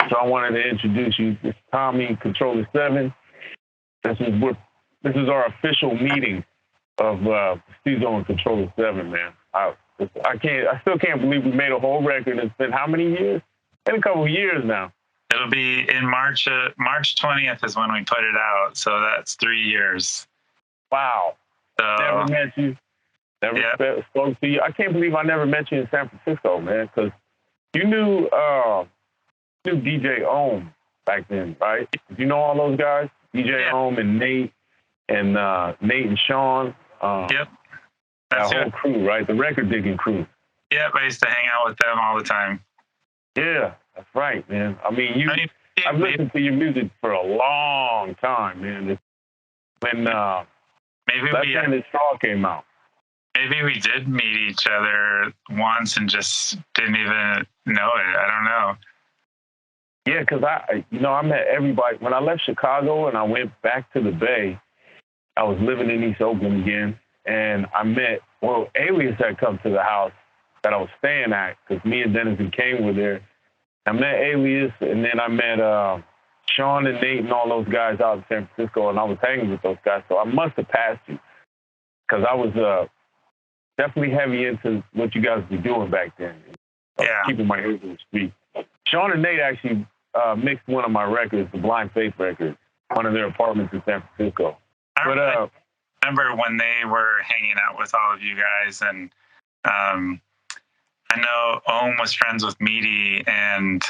So I wanted to introduce you. This is Tommy, Controller 7. This is our official meeting of Mestizo and Controller 7, man. I still can't believe we made a whole record. It's been how many years? Been a couple of years now. It'll be in March 20th is when we put it out. So that's 3 years. Wow. So, never met you. Never spoke to you. I can't believe I never met you in San Francisco, man, because you knew DJ Ohm back then, right? Did you know all those guys? DJ Ohm and Nate and Sean. Yep. That whole crew, right? The record digging crew. Yep, I used to hang out with them all the time. Yeah, that's right, man. I mean, I've listened to your music for a long time, man. When Left Handed Straw came out. Maybe we did meet each other once and just didn't even know it. I don't know. Yeah, because I met everybody. When I left Chicago and I went back to the Bay, I was living in East Oakland again, and I met, Alias had come to the house that I was staying at, because me and Dennis and Kane were there. I met Alias, and then I met Sean and Nate and all those guys out in San Francisco, and I was hanging with those guys. So I must have passed you, because I was definitely heavy into what you guys were doing back then. Keeping my ears on the street. Sean and Nate actually mixed one of my records, the Blind Faith record, one of their apartments in San Francisco. I remember when they were hanging out with all of you guys, and I know Ohm was friends with Meaty, and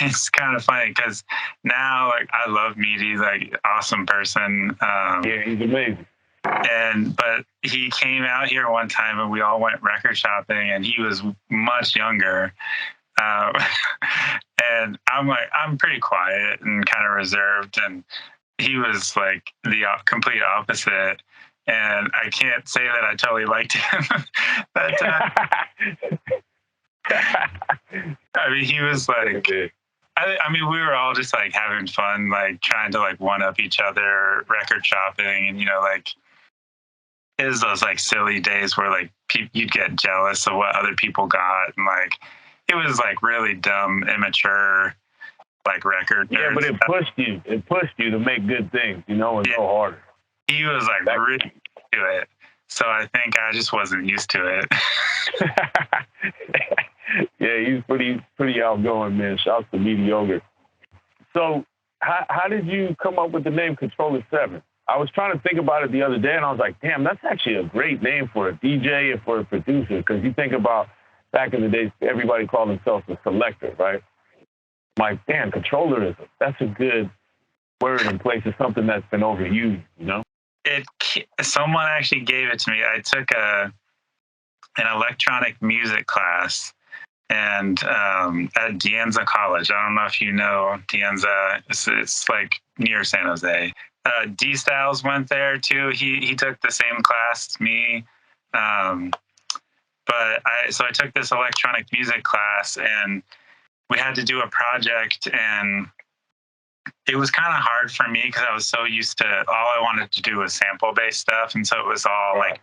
it's kind of funny because now, like, I love Meaty, like, awesome person. Yeah, he's amazing. But he came out here one time and we all went record shopping, and he was much younger. And I'm pretty quiet and kind of reserved, and he was like the complete opposite. And I can't say that I totally liked him that time. I mean, he was like, I mean, we were all just like having fun, like trying to like one up each other, record shopping, and like, it was those like silly days where like you'd get jealous of what other people got, and like it was like really dumb, immature, like record. Yeah, but it pushed you. It pushed you to make good things, and go harder. He was like really into it, so I think I just wasn't used to it. Yeah, he's pretty outgoing, man. Shouts to Mediocre. So, how did you come up with the name Controller 7? I was trying to think about it the other day, and I was like, damn, that's actually a great name for a DJ and for a producer, because you think about back in the days, everybody called themselves a selector, right? I'm like, damn, controller that's a good word in place of something that's been overused, Someone actually gave it to me. I took an electronic music class and at De Anza College. I don't know if you know De Anza. It's like near San Jose. D Styles went there too. He took the same class as me. But I took this electronic music class, and we had to do a project, and it was kind of hard for me because I was so used to, all I wanted to do was sample-based stuff, and so it was all like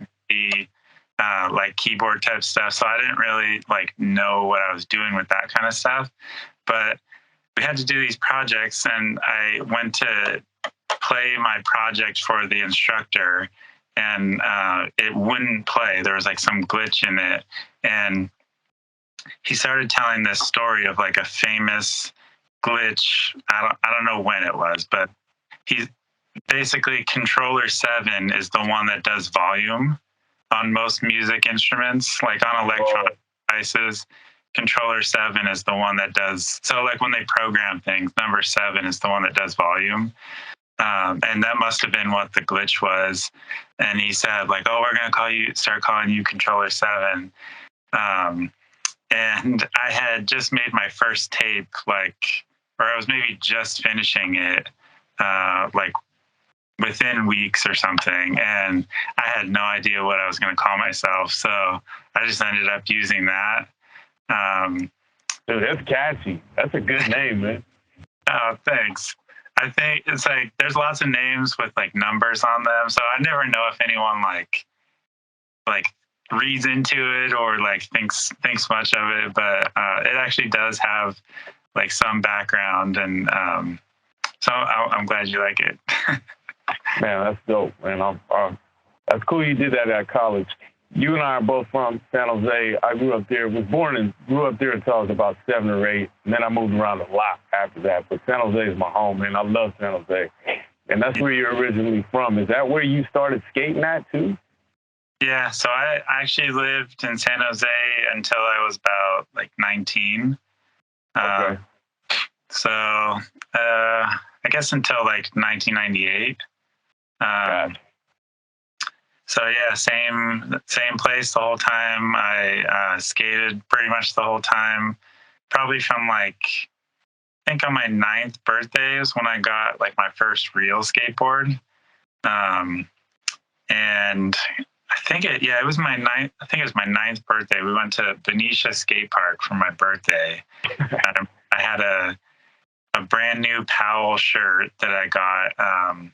keyboard type stuff. So I didn't really like know what I was doing with that kind of stuff. But we had to do these projects, and I went to play my project for the instructor, and it wouldn't play. There was like some glitch in it, and he started telling this story of like a famous glitch. I don't know when it was, but he's basically, Controller 7 is the one that does volume on most music instruments, like on electronic devices. Controller 7 is the one that does, so like when they program things, number 7 is the one that does volume. And that must have been what the glitch was. And he said, like, oh, we're going to start calling you Controller 7. And I had just made my first tape, or I was maybe just finishing it, like within weeks or something. And I had no idea what I was going to call myself. So I just ended up using that. Dude, that's catchy. That's a good name, man. Oh, thanks. I think it's like there's lots of names with like numbers on them, so I never know if anyone like reads into it or like thinks much of it, but it actually does have like some background, and so I'm glad you like it. Man, that's dope, man. That's cool you did that at college. You and I are both from San Jose. I grew up there, grew up there until I was about 7 or 8, and then I moved around a lot after that. But San Jose is my home, man. I love San Jose. And that's where you're originally from. Is that where you started skating at, too? Yeah, so I actually lived in San Jose until I was about like 19. Okay. So I guess until like 1998. So yeah, same place the whole time. I skated pretty much the whole time. Probably from like, I think on my 9th birthday is when I got like my first real skateboard. And I think it was my 9th. I think it was my 9th birthday. We went to Benicia Skate Park for my birthday. I had a brand new Powell shirt that I got. I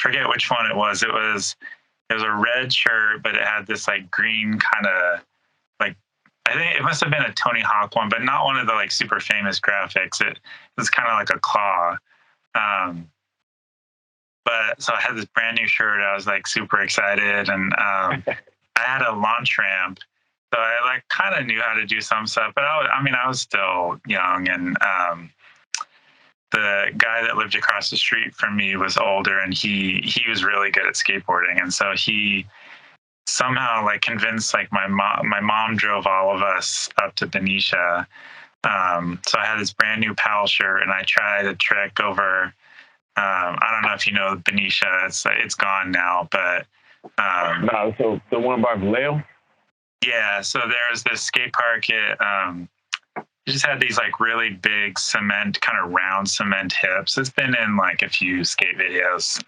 forget which one it was. It was a red shirt, but it had this like green kind of like, I think it must have been a Tony Hawk one, but not one of the like super famous graphics. It was kind of like a claw. But so I had this brand new shirt. I was like super excited, and I had a launch ramp. So I like kind of knew how to do some stuff, but I was still young, and the guy that lived across the street from me was older, and he was really good at skateboarding, and so he somehow like convinced like my mom drove all of us up to Benicia. So I had this brand new Powell shirt, and I tried a trick over. I don't know if you know Benicia. It's gone now, but no. So the one by Vallejo. Yeah. So there's this skate park. It just had these like really big cement, kind of round cement hips. It's been in like a few skate videos.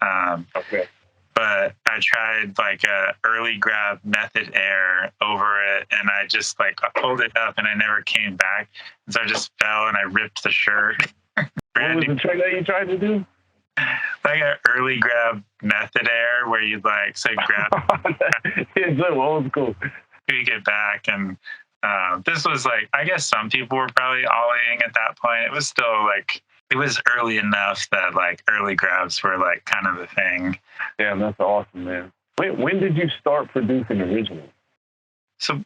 Okay. But I tried like a early grab method air over it, and I just like I pulled it up, and I never came back. And so I just fell, and I ripped the shirt. What was the trick that you tried to do? Like an early grab method air, where you'd like say grab. It's old school. You get back, and this was like, I guess some people were probably ollieing at that point. It was still like, it was early enough that like early grabs were like kind of the thing. Damn, that's awesome, man. When did you start producing originals? So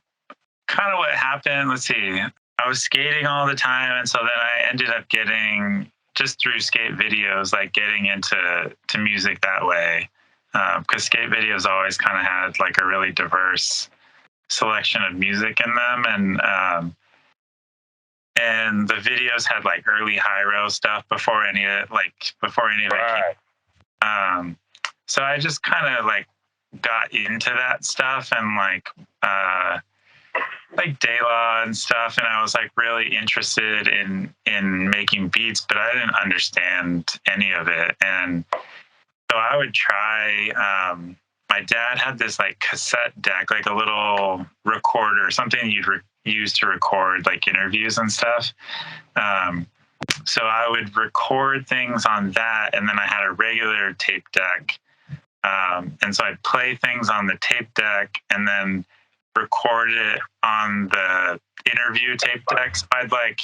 kind of what happened, let's see, I was skating all the time, and so then I ended up getting, just through skate videos, like getting into music that way, because skate videos always kind of had like a really diverse selection of music in them, and the videos had like early Hyro stuff before any of it came. So I just kind of like got into that stuff, and like De La and stuff, and I was like really interested in making beats, but I didn't understand any of it. And so I would try. My dad had this like cassette deck, like a little recorder, something you'd use to record like interviews and stuff. So I would record things on that, and then I had a regular tape deck. And so I'd play things on the tape deck and then record it on the interview tape decks. I'd like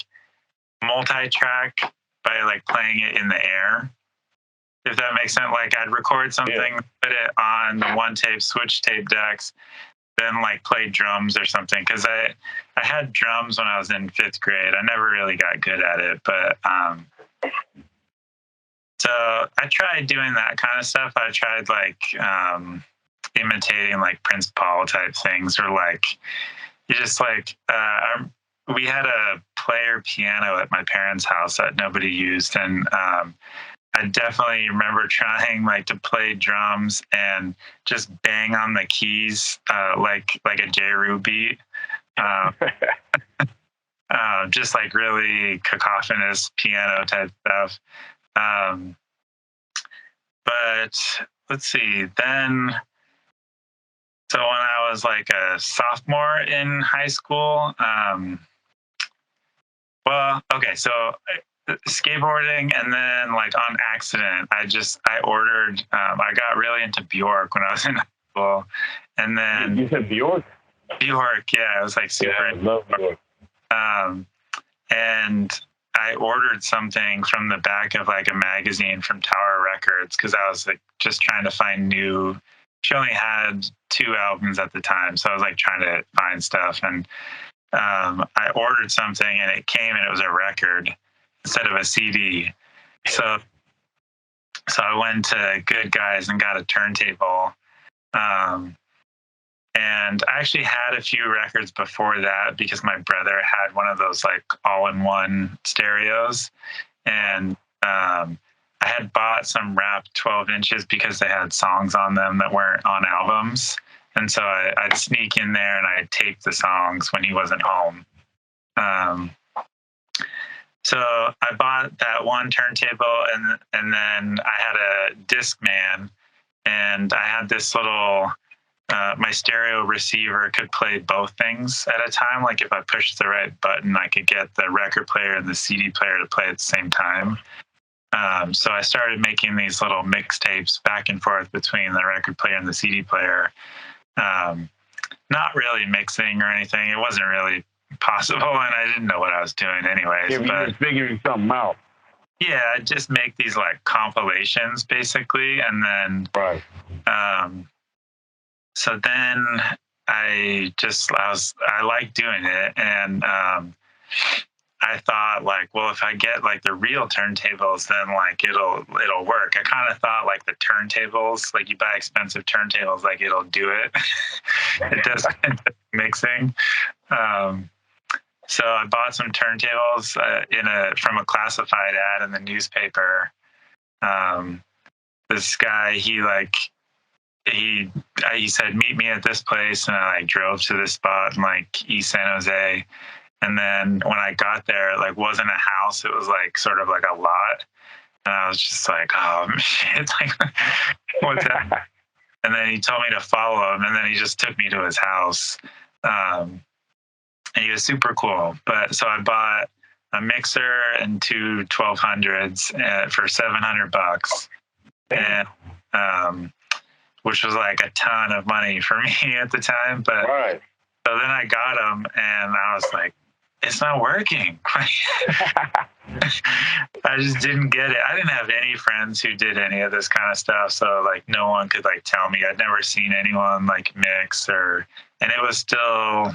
multi-track by like playing it in the air, if that makes sense. Like I'd record something, put it on the one tape, switch tape decks, then like play drums or something. Cause I had drums when I was in 5th grade. I never really got good at it, but, so I tried doing that kind of stuff. I tried like, imitating like Prince Paul type things, or like, you just like, we had a player piano at my parents' house that nobody used. And, I definitely remember trying like to play drums and just bang on the keys, like a J. Rue beat. Just like really cacophonous piano type stuff. But let's see, then, so when I was like a sophomore in high school, so skateboarding, and then like on accident, I ordered, I got really into Bjork when I was in cool. And then you said Bjork? Bjork, yeah, it was like super. Yeah, I love Bjork. And I ordered something from the back of like a magazine from Tower Records because I was like just trying to find new. She only had 2 albums at the time, so I was like trying to find stuff. And I ordered something, and it came, and it was a record instead of a CD. So I went to Good Guys and got a turntable. And I actually had a few records before that because my brother had one of those like all-in-one stereos. And I had bought some Rap 12 inches because they had songs on them that weren't on albums. And so I'd sneak in there and I'd tape the songs when he wasn't home. So I bought that one turntable, and then I had a Discman, and I had this little, my stereo receiver could play both things at a time. Like if I pushed the right button, I could get the record player and the CD player to play at the same time. So I started making these little mixtapes back and forth between the record player and the CD player. Not really mixing or anything. It wasn't really possible, and I didn't know what I was doing anyways. Yeah, but you're figuring something out. Yeah, I'd just make these like compilations basically, and then right. So then I like doing it, and I thought like, well, if I get like the real turntables, then like it'll work. I kind of thought like the turntables, like you buy expensive turntables, like it'll do it. It does mixing. So I bought some turntables from a classified ad in the newspaper. This guy, he said, meet me at this place, and I like drove to this spot in like East San Jose. And then when I got there, it like wasn't a house; it was like sort of like a lot. And I was just like, oh shit, like what's that? And then he told me to follow him, and then he just took me to his house. And he was super cool. But so I bought a mixer and 2 1200s for $700, and which was like a ton of money for me at the time. But right. So then I got them, and I was like, it's not working. I just didn't get it. I didn't have any friends who did any of this kind of stuff, so like no one could like tell me. I'd never seen anyone like mix and it was still,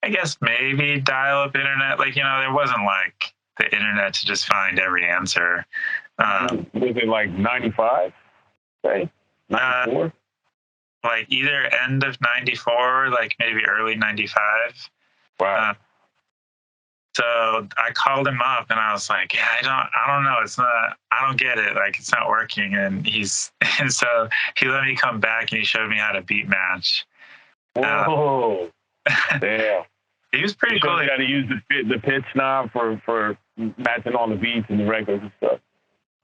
I guess maybe dial-up internet. Like, there wasn't like the internet to just find every answer. Was it like 95? Say 94? Like either end of 94, like maybe early 95. Wow. So I called him up, and I was like, yeah, I don't know. I don't get it. Like, it's not working. And so he let me come back, and he showed me how to beat match. Whoa. Yeah. He was pretty cool. You got to use the pitch knob for matching all the beats and the records and stuff.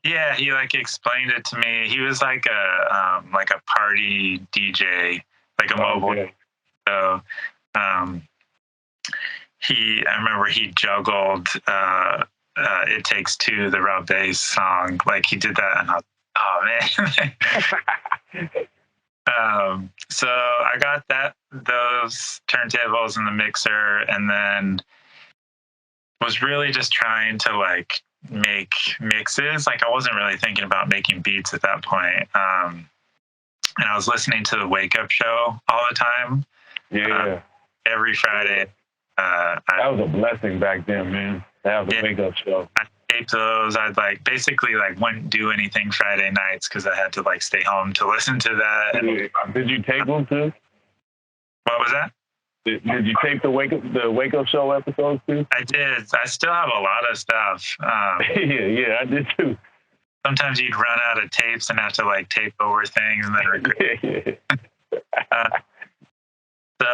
Yeah, he like explained it to me. He was like a party DJ, like a mobile. Okay. So I remember he juggled "It Takes Two," the Rob Bass song. Like he did that, and I was, oh man. So I got those turntables and the mixer, and then was really just trying to like make mixes. Like I wasn't really thinking about making beats at that point. And I was listening to the Wake Up Show all the time. Yeah. Every Friday. That was a blessing back then, man. That was a Wake Up Show. I taped those. I'd like basically like wouldn't do anything Friday nights because I had to like stay home to listen to that. Did you tape them too? What was that? Did you tape the Wake Up Show episodes too? I did. I still have a lot of stuff. Yeah, I did too. Sometimes you'd run out of tapes and have to like tape over things and then record. So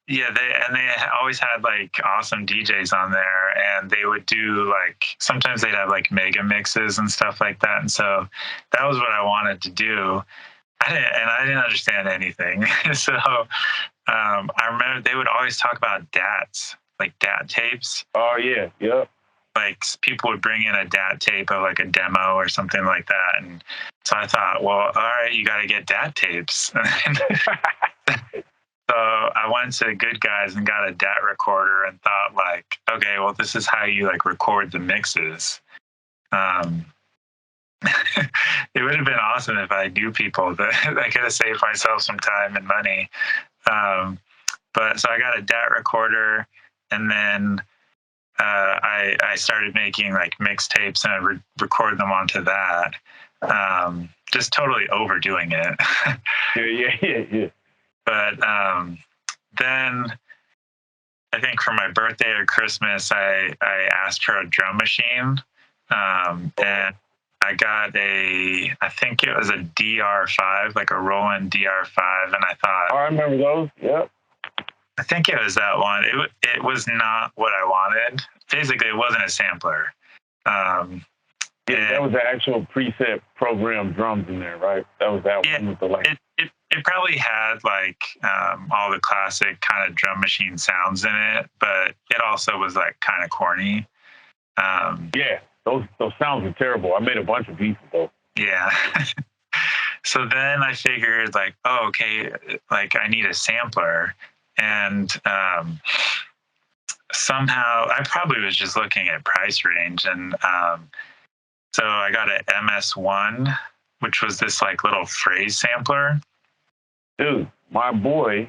yeah, they always had like awesome DJs on there, and they would do like sometimes they'd have like mega mixes and stuff like that. And so that was what I wanted to do. I didn't understand anything. So I remember they would always talk about DATs, like DAT tapes. Oh yeah, yep. like people would bring in a DAT tape of like a demo or something like that. And so I thought, well, all right, you got to get DAT tapes. So I went to Good Guys and got a DAT recorder and thought like, okay, well, this is how you like record the mixes. It would have been awesome if I knew people that I could have saved myself some time and money. But so I got a DAT recorder, and then I started making like mixtapes, and I record them onto that. Just totally overdoing it. Yeah. But then I think for my birthday or Christmas, I asked for a drum machine, and I got I think it was a DR5, like a Roland DR5, and I thought, I remember those. Yep. I think it was that one. It was not what I wanted. Basically, it wasn't a sampler. Yeah, that was the actual preset program drums in there, right? That was that one with the like. It probably had like all the classic kind of drum machine sounds in it, but it also was like kind of corny. Yeah, those sounds were terrible. I made a bunch of beats with those. Yeah. So then I figured like, oh, okay, like I need a sampler. And somehow I probably was just looking at price range. And so I got an MS1, which was this like little phrase sampler. Dude, my boy,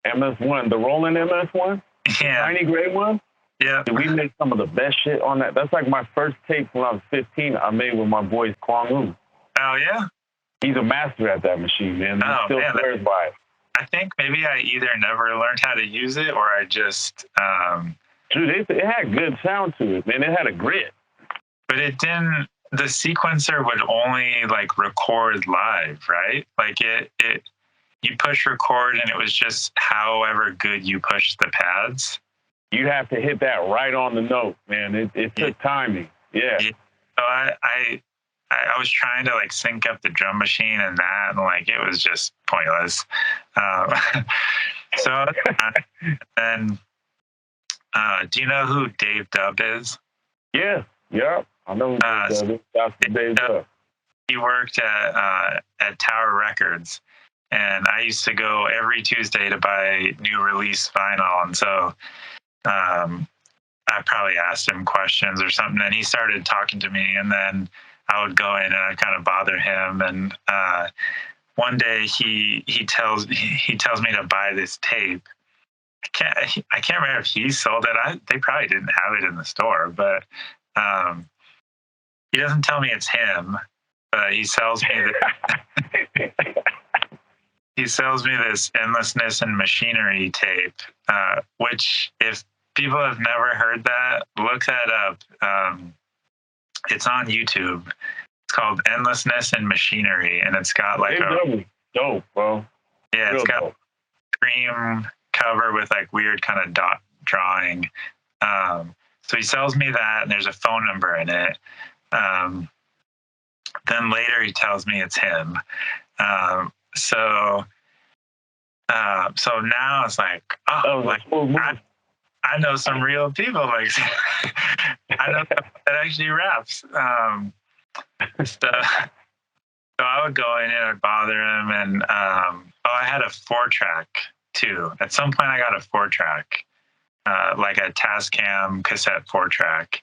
MS1, the Roland MS1, Yeah. tiny gray one. Yeah. Dude, we made some of the best shit on that. That's like my first tape when I was 15. I made with my boy Kwang. Oh, yeah? He's a master at that machine, man. He still swears by it. I think maybe I either never learned how to use it or I just... Dude, it had good sound to it, man. It had a grit. But it didn't... The sequencer would only, like, record live, right? Like, you push record and it was just however good you pushed the pads. You have to hit that right on the note, man. It took timing. Yeah. So I was trying to like sync up the drum machine and that, and like it was just pointless. So then, do you know who Dave Dubb is? Yeah. I know who Dave Dubb is. That's Dave Dubb. He worked at Tower Records, and I used to go every Tuesday to buy new release vinyl, and so I probably asked him questions or something, and he started talking to me, and then I would go in and I'd kind of bother him. And one day he tells me to buy this tape. I can't remember if he sold it. They probably didn't have it in the store, but he doesn't tell me it's him. He sells me he sells me this Endlessness and Machinery tape, which if people have never heard that, look that up. It's on YouTube. It's called Endlessness and Machinery, and it's got like dope, bro. Yeah, it's got cream cover with like weird kind of dot drawing. So he sells me that, and there's a phone number in it. Then later he tells me it's him. So now it's like, I know some real people. Like, I know that actually raps. So I would go in and I'd bother him, and I had a 4-track too. At some point, I got a 4-track, like a Tascam cassette 4-track,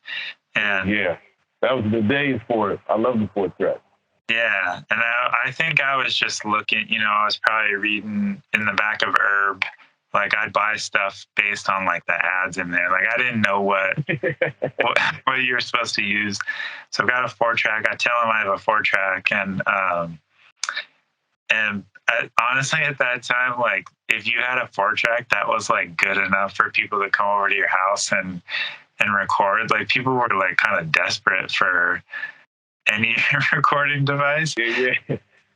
and yeah, that was the days for it. I love the 4-track. Yeah, and I think I was just looking. I was probably reading in the back of Herb. Like I'd buy stuff based on like the ads in there. Like I didn't know what you were supposed to use. So I've got a 4-track. I tell him I have a 4-track, and honestly at that time, like if you had a 4-track, that was like good enough for people to come over to your house and record. Like people were like kind of desperate for any recording device. Yeah.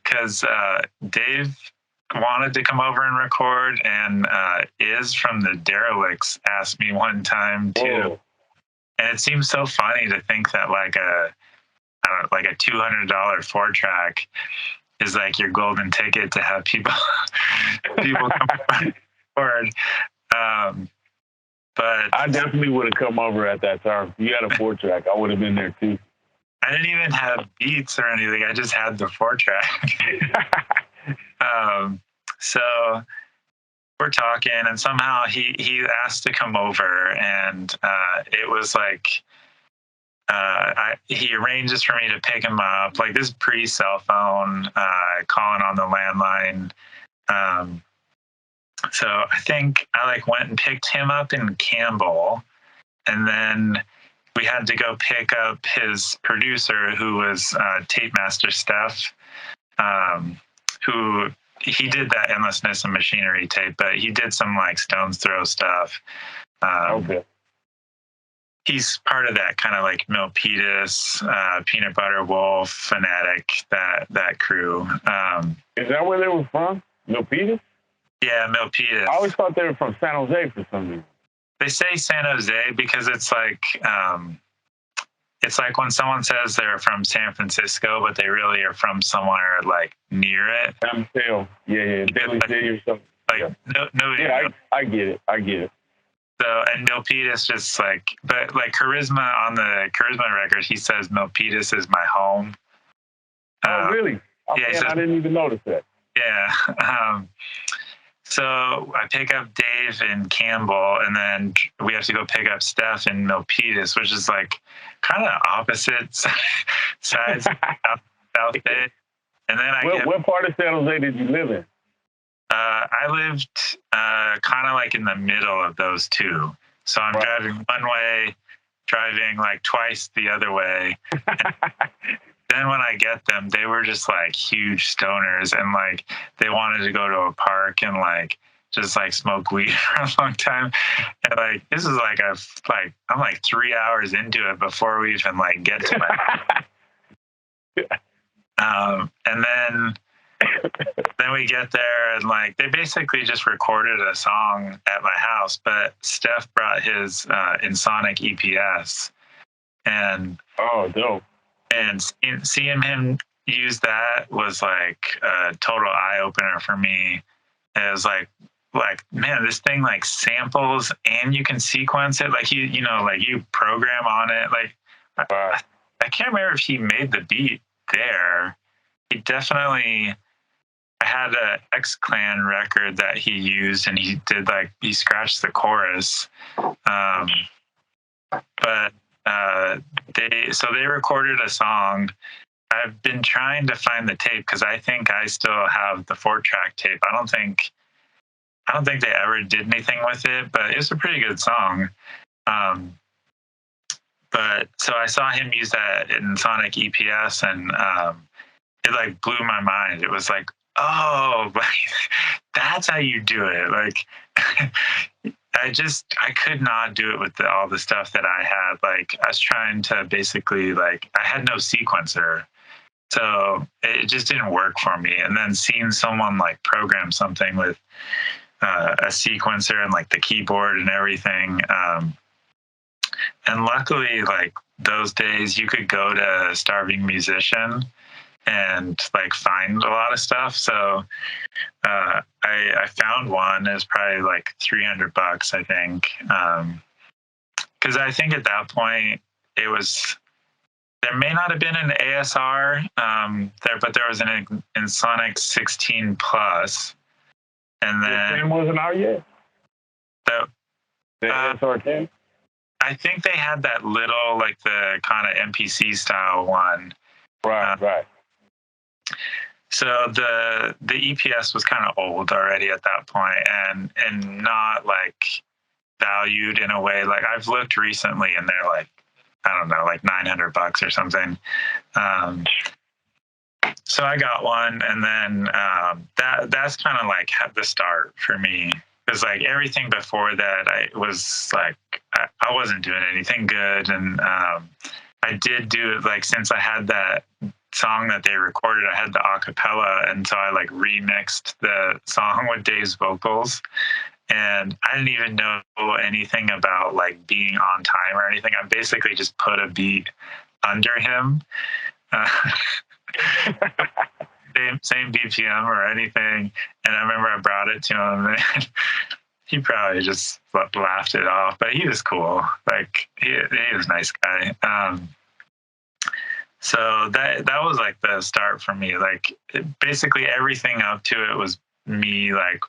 Because Dave wanted to come over and record, and Iz from the Derelicts asked me one time too. Whoa. And it seems so funny to think that like a $200 4-track is like your golden ticket to have people come forward. But I definitely would have come over at that time. You had a 4-track. I would have been there too. I didn't even have beats or anything. I just had the 4-track. So we're talking, and somehow he asked to come over, and it was like he arranges for me to pick him up. Like, this pre-cell phone, calling on the landline. So I think I like went and picked him up in Campbell, and then we had to go pick up his producer, who was Tape Master Steph, who he did that Endlessness and Machinery tape, but he did some like Stones Throw stuff. Okay. He's part of that kind of like Milpitas, Peanut Butter Wolf, Fanatic, that crew. Is that where they were from? Milpitas? Yeah, Milpitas. I always thought they were from San Jose for some reason. They say San Jose because it's like when someone says they're from San Francisco, but they really are from somewhere like near it. San Mateo. Yeah, Daly City or something. Like yeah, I get it. So, and Milpitas just like, but like Charisma on the Charisma record, he says Milpitas is my home. Oh, really? Oh, yeah, man, I didn't even notice that. Yeah. So I pick up Dave in Campbell, and then we have to go pick up Steph in Milpitas, which is like kind of opposite sides of South Bay. And then what part of San Jose did you live in? I lived kind of like in the middle of those two. So I'm driving one way, driving like twice the other way. Then when I get them, they were just like huge stoners, and like they wanted to go to a park and like just like smoke weed for a long time. And like this is like I'm like 3 hours into it before we even like get to my and then we get there, and like they basically just recorded a song at my house, but Steph brought his Insonic EPS, and dope. And seeing him use that was like a total eye opener for me. It was like, man, this thing like samples and you can sequence it. Like you know, like you program on it. Like I can't remember if he made the beat there. He definitely. I had a X-Clan record that he used, and he did like he scratched the chorus, but. They recorded a song. I've been trying to find the tape because I think I still have the 4-track tape. I don't think they ever did anything with it, but it was a pretty good song. But so I saw him use that in Sonic EPS, and it like blew my mind. It was like, oh, like, that's how you do it. Like I could not do it with all the stuff that I had. Like I was trying to basically like, I had no sequencer. So it just didn't work for me. And then seeing someone like program something with a sequencer and like the keyboard and everything. And luckily, like those days you could go to Starving Musician and like find a lot of stuff. So I found one. It was probably like $300, I think. Because I think at that point there may not have been an ASR there, but there was an Insonic 16 Plus, and then it wasn't out yet. The ASR 10. I think they had that little like the kind of MPC style one. Right. So the EPS was kind of old already at that point, and not like valued in a way. Like I've looked recently, and they're like, I don't know, like $900 or something. So I got one, and then that's kind of like the start for me, because like everything before that, I was like I wasn't doing anything good, and I did do it like since I had that song that they recorded, I had the acapella, and so I like remixed the song with Dave's vocals, and I didn't even know anything about like being on time or anything. I basically just put a beat under him, same BPM or anything, and I remember I brought it to him, and he probably just laughed it off, but he was cool. Like he was a nice guy. So that was like the start for me. Like basically everything up to it was me like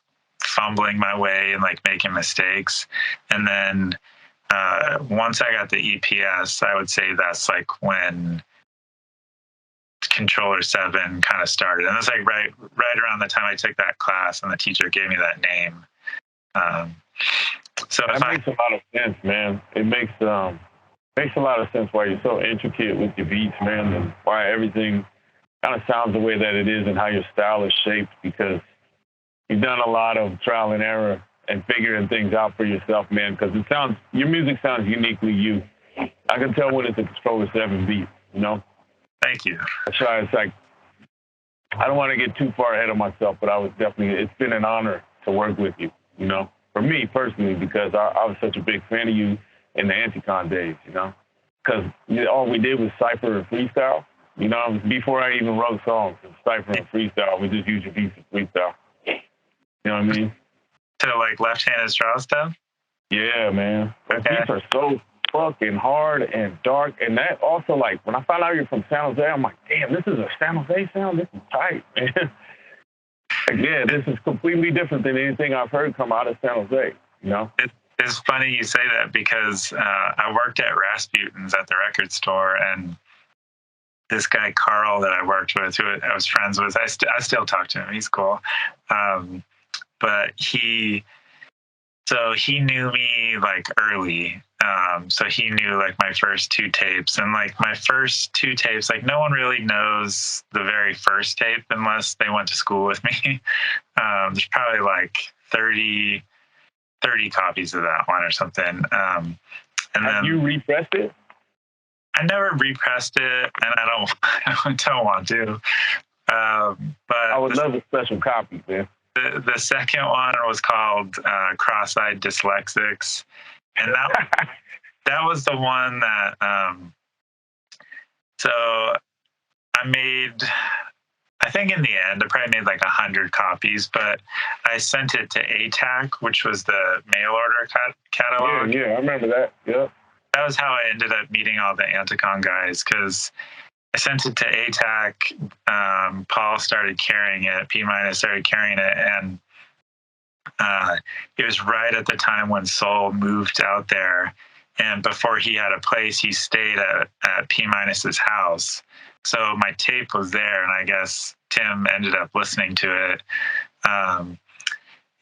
fumbling my way and like making mistakes. And then once I got the EPS, I would say that's like when Controller 7 kind of started. And it's like right around the time I took that class and the teacher gave me that name. So that makes a lot of sense, man. It makes a lot of sense why you're so intricate with your beats, man, and why everything kind of sounds the way that it is and how your style is shaped, because you've done a lot of trial and error and figuring things out for yourself, man, because your music sounds uniquely you. I can tell when it's a Controller 7 beat, you know? Thank you. That's why it's like, I don't want to get too far ahead of myself, but it's been an honor to work with you, you know, for me personally, because I was such a big fan of you in the Anticon days, you know, because all we did was cipher and freestyle, you know, before I even wrote songs, cipher and freestyle, we just use your beats and freestyle. You know what I mean? To like left-handed straw stuff? Yeah, man. Those beats are so fucking hard and dark. And that also, like, when I found out you're from San Jose, I'm like, damn, this is a San Jose sound? This is tight, man. Like, yeah, this is completely different than anything I've heard come out of San Jose, you know? It's funny you say that because I worked at Rasputin's at the record store, and this guy, Carl, that I worked with, who I was friends with, I still talk to him. He's cool. But he knew me like early. So he knew like my first 2 tapes, and like my first 2 tapes, like no one really knows the very first tape unless they went to school with me. There's probably like 30 copies of that one or something. And Have you repressed it? I never repressed it, and I don't want to. But I would love a special copy, man. The second one was called Cross-Eyed Dyslexics, and that was the one that. So I made. I think in the end, I probably made like 100 copies, but I sent it to ATAC, which was the mail order catalog. Yeah, I remember that. Yeah. That was how I ended up meeting all the Anticon guys, because I sent it to ATAC. Paul started carrying it. P- started carrying it, and it was right at the time when Soul moved out there. And before he had a place, he stayed at P-'s house. So my tape was there, and I guess Tim ended up listening to it.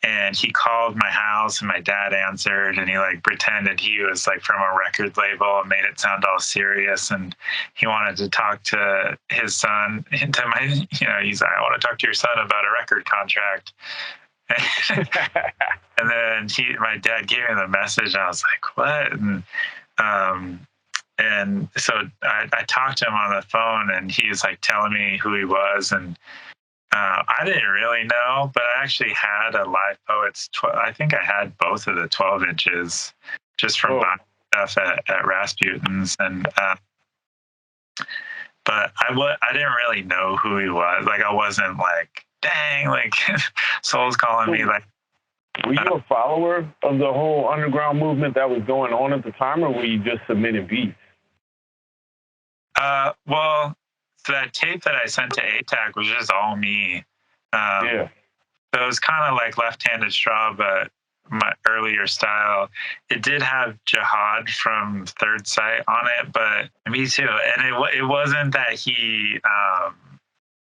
And he called my house, and my dad answered, and he like pretended he was like from a record label and made it sound all serious. And he wanted to talk to his son. And to my, he's like, I want to talk to your son about a record contract. And then my dad gave me the message, and I was like, what? And so I talked to him on the phone, and he was like telling me who he was. And I didn't really know, but I actually had a Live Poets. I think I had both of the 12 inches just from buying stuff at Rasputin's. And but I didn't really know who he was. Like I wasn't like, dang, like Soul's calling me. Like, were you a follower of the whole underground movement that was going on at the time, or were you just submitting beats? Well, so that tape that I sent to ATAC was just all me. So it was kind of like Left-Handed Straw, but my earlier style. It did have Jihad from Third Sight on it, but me too. And it wasn't that he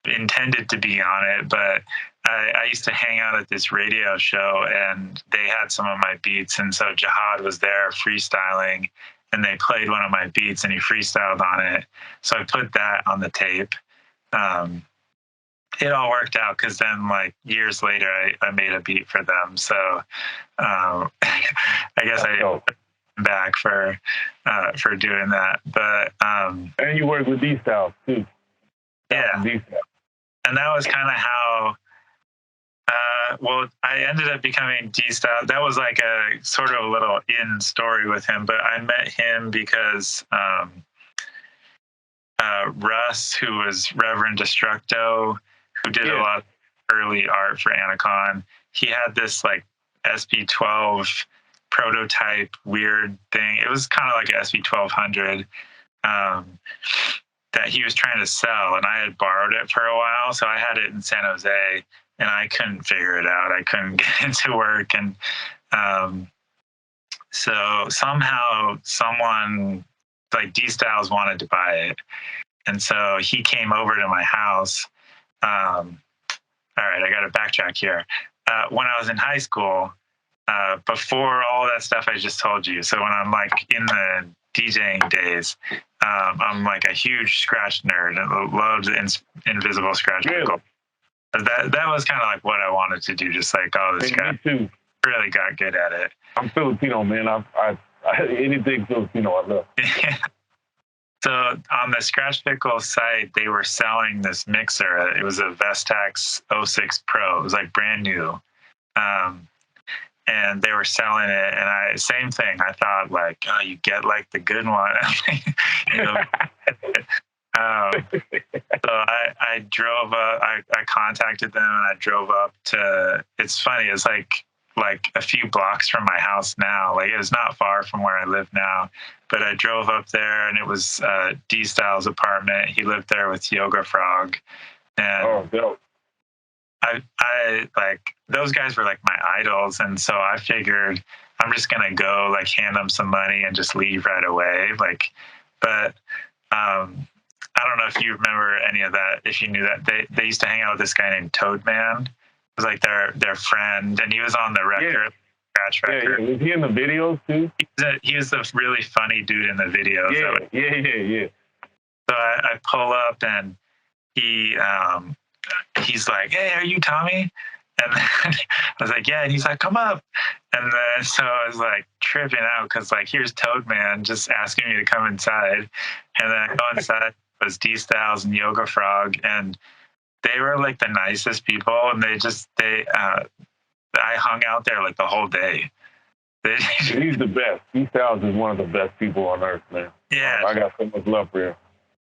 intended to be on it, but I used to hang out at this radio show, and they had some of my beats, and so Jihad was there freestyling, and they played one of my beats, and he freestyled on it. So I put that on the tape. It all worked out, because then like years later I made a beat for them. So I guess I didn't back for doing that. But and you work with D-Style too. Yeah. And that was kind of how I ended up becoming D-Style. That was like a sort of a little in story with him, but I met him because Russ, who was Reverend Destructo, who did a lot of early art for Anticon, he had this like SP12 prototype weird thing. It was kind of like an SP1200 that he was trying to sell, and I had borrowed it for a while. So I had it in San Jose, and I couldn't figure it out. I couldn't get into work, and so somehow someone like D Styles wanted to buy it, and so he came over to my house. All right, I got to backtrack here. When I was in high school, before all that stuff I just told you, so when I'm like in the DJing days, I'm like a huge scratch nerd and loved invisible scratch pickle. That was kind of like what I wanted to do, just like all the scratch. Me too. Really got good at it. I'm Filipino, man. I anything Filipino, I love. So on the Scratch Pickle site, they were selling this mixer. It was a Vestax 06 Pro. It was like brand new. And they were selling it, and same thing. I thought like, oh, you get like the good one. So I drove up. I contacted them, and I drove up to. It's funny. It's like a few blocks from my house now. Like it's not far from where I live now. But I drove up there, and it was D Styles' apartment. He lived there with Yoga Frog, and dope. I like those guys were like my idols, and so I figured I'm just gonna go like hand them some money and just leave right away. Like, but I don't know if you remember any of that. If you knew that they used to hang out with this guy named Toadman. It was like their friend, and he was on the record. Yeah. Scratch record. Yeah. Was he in the videos too? He was the really funny dude in the videos. Yeah. So I pull up, and he's like, "Hey, are you Tommy?" And then I was like, "Yeah." And he's like, "Come up." And then so I was like tripping out because like here's Toadman just asking me to come inside, and then I go inside. It was D Styles and Yoga Frog, and they were like the nicest people, and I hung out there like the whole day. He's the best. D Styles is one of the best people on earth, man. Yeah. I got so much love for him.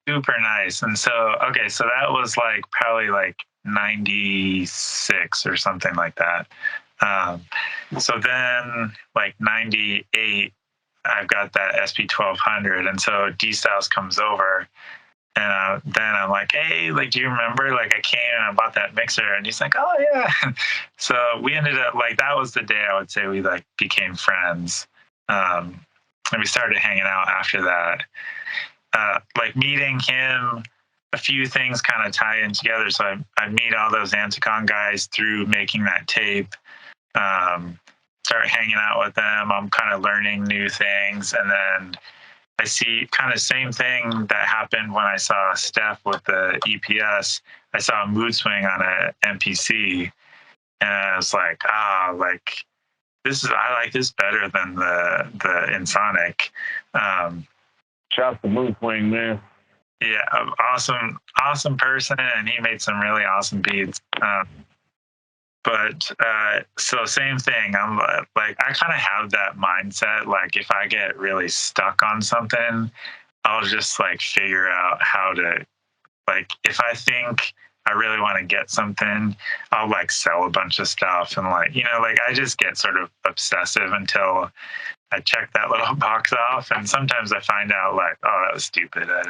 Super nice. And so, okay, so that was like probably like 96 or something like that. So then like 98, I've got that SP1200. And so D Styles comes over, and then I'm like, "Hey, like, do you remember? Like, I came and I bought that mixer." And he's like, "Oh yeah." So we ended up like that was the day I would say we like became friends, and we started hanging out after that. Like meeting him, a few things kind of tie in together. So I meet all those anticon guys through making that tape. Start hanging out with them. I'm kind of learning new things, and then I see kind of same thing that happened when I saw Steph with the EPS. I saw a mood swing on a MPC, and I was like, like I like this better than the Insonic. Shouts to mood swing, man. Yeah, awesome person, and he made some really awesome beats. But so same thing. I'm like, I kind of have that mindset. Like, if I get really stuck on something, I'll just like figure out how to, like, if I think I really want to get something, I'll like sell a bunch of stuff, and like, like I just get sort of obsessive until I check that little box off. And sometimes I find out like, oh, that was stupid. I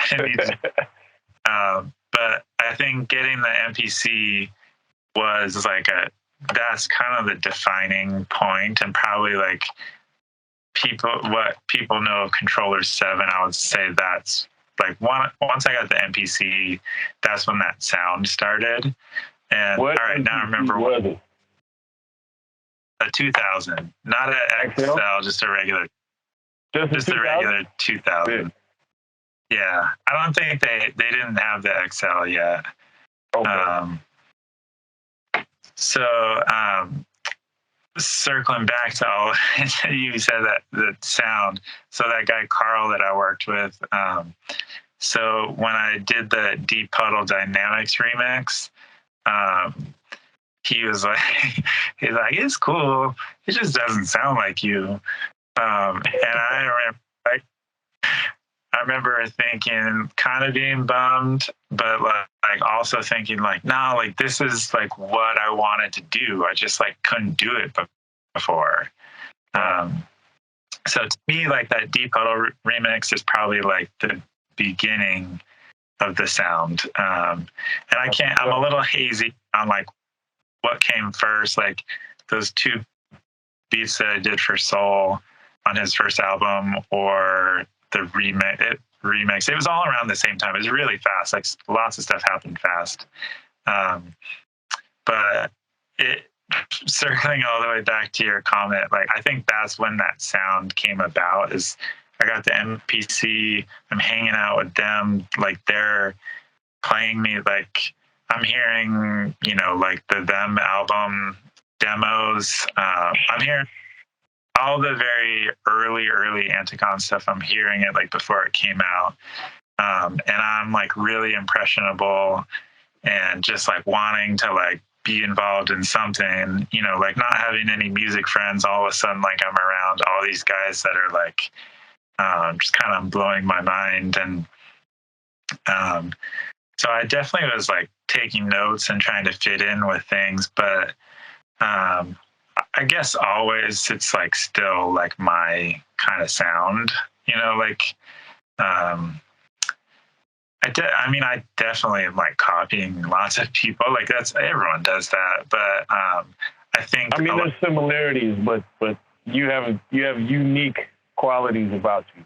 didn't need to. But I think getting the MPC was like that's kind of the defining point, and probably like what people know of Controller 7, I would say that's like once I got the MPC, that's when that sound started. And all right, now I remember what a 2000, not an XL, just a regular, just a regular 2000. Yeah, I don't think they didn't have the XL yet. Okay. So circling back to all you said, that the sound. So that guy Carl that I worked with. So when I did the Deep Puddle Dynamics remix, he was like, "It's cool. It just doesn't sound like you." And I remember, I remember thinking, kind of being bummed, but like also thinking like, no, like this is like what I wanted to do. I just like couldn't do it before. So to me, like that Deep Puddle remix is probably like the beginning of the sound. And I'm a little hazy on like what came first, like those two beats that I did for Soul on his first album or the remix. It was all around the same time. It was really fast. Like lots of stuff happened fast. But circling all the way back to your comment, like I think that's when that sound came about. Is I got the MPC, I'm hanging out with them, like they're playing me, like I'm hearing, like the Them album demos. I'm hearing all the very early anticon stuff. I'm hearing it like before it came out. And I'm like really impressionable and just like wanting to like be involved in something, like not having any music friends. All of a sudden, like I'm around all these guys that are like just kind of blowing my mind. And so I definitely was like taking notes and trying to fit in with things. But I guess always it's like still like my kind of sound, like I definitely am like copying lots of people. Like everyone does that. But I think there's similarities, but you have unique qualities about you,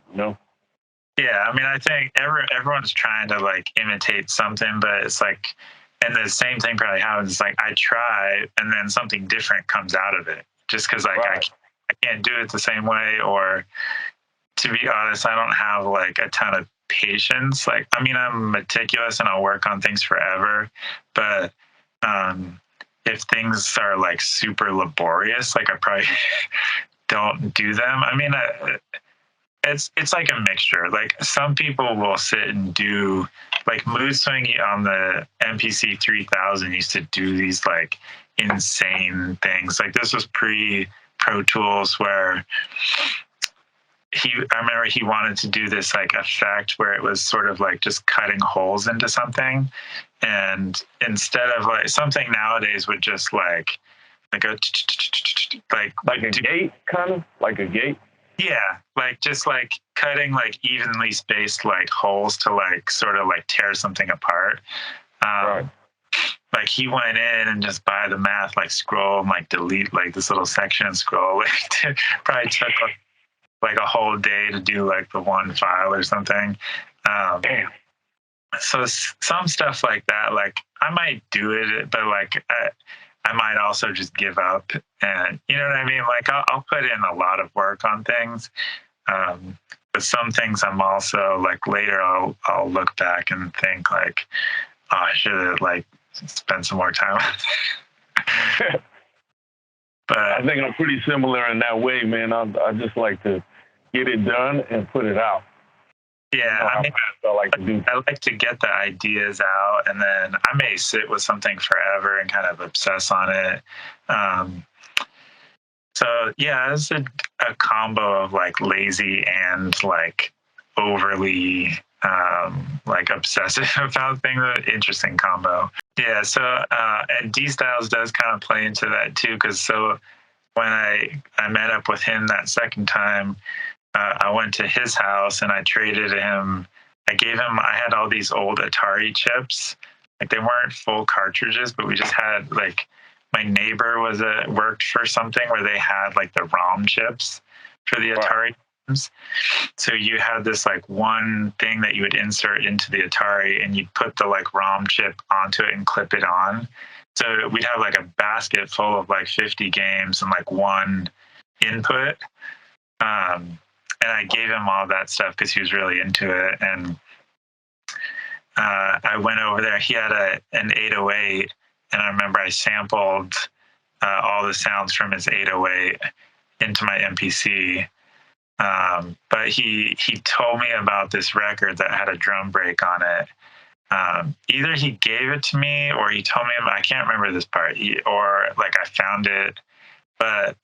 Yeah, I think everyone's trying to like imitate something, but it's like, and the same thing probably happens. It's like I try, and then something different comes out of it, just because like right. I can't do it the same way, or to be honest, I don't have like a ton of patience. Like, I'm meticulous and I'll work on things forever, but if things are like super laborious, like I probably don't do them. It's like a mixture. Like some people will sit and do like Mood Swing on the MPC 3000 used to do these like insane things. Like this was pre Pro Tools where I remember he wanted to do this like effect where it was sort of like just cutting holes into something. And instead of like something nowadays would just like a gate, kind of like a gate. Yeah, like just like cutting like evenly spaced like holes to like sort of like tear something apart. Right. Like he went in and just by the math, like scroll and like delete like this little section and scroll. Like probably took like a whole day to do like the one file or something. Damn. So some stuff like that, like I might do it, but like I might also just give up, and you know what I mean? Like I'll put in a lot of work on things. But some things I'm also like later I'll look back and think like, oh, I should have like spent some more time. But I think I'm pretty similar in that way, man. I just like to get it done and put it out. Yeah, I like to get the ideas out, and then I may sit with something forever and kind of obsess on it. So yeah, it's a combo of like lazy and like overly like obsessive about things. Interesting combo. Yeah, so and D Styles does kind of play into that too, because so when I met up with him that second time. I went to his house and I traded him. I had all these old Atari chips. Like they weren't full cartridges, but we just had like my neighbor worked for something where they had like the ROM chips for the Atari games. So you had this like one thing that you would insert into the Atari and you'd put the like ROM chip onto it and clip it on. So we'd have like a basket full of like 50 games and like one input. And I gave him all that stuff because he was really into it. And I went over there. He had an 808, and I remember I sampled all the sounds from his 808 into my MPC. But he told me about this record that had a drum break on it. Either he gave it to me or he told me, I can't remember this part, or like I found it. But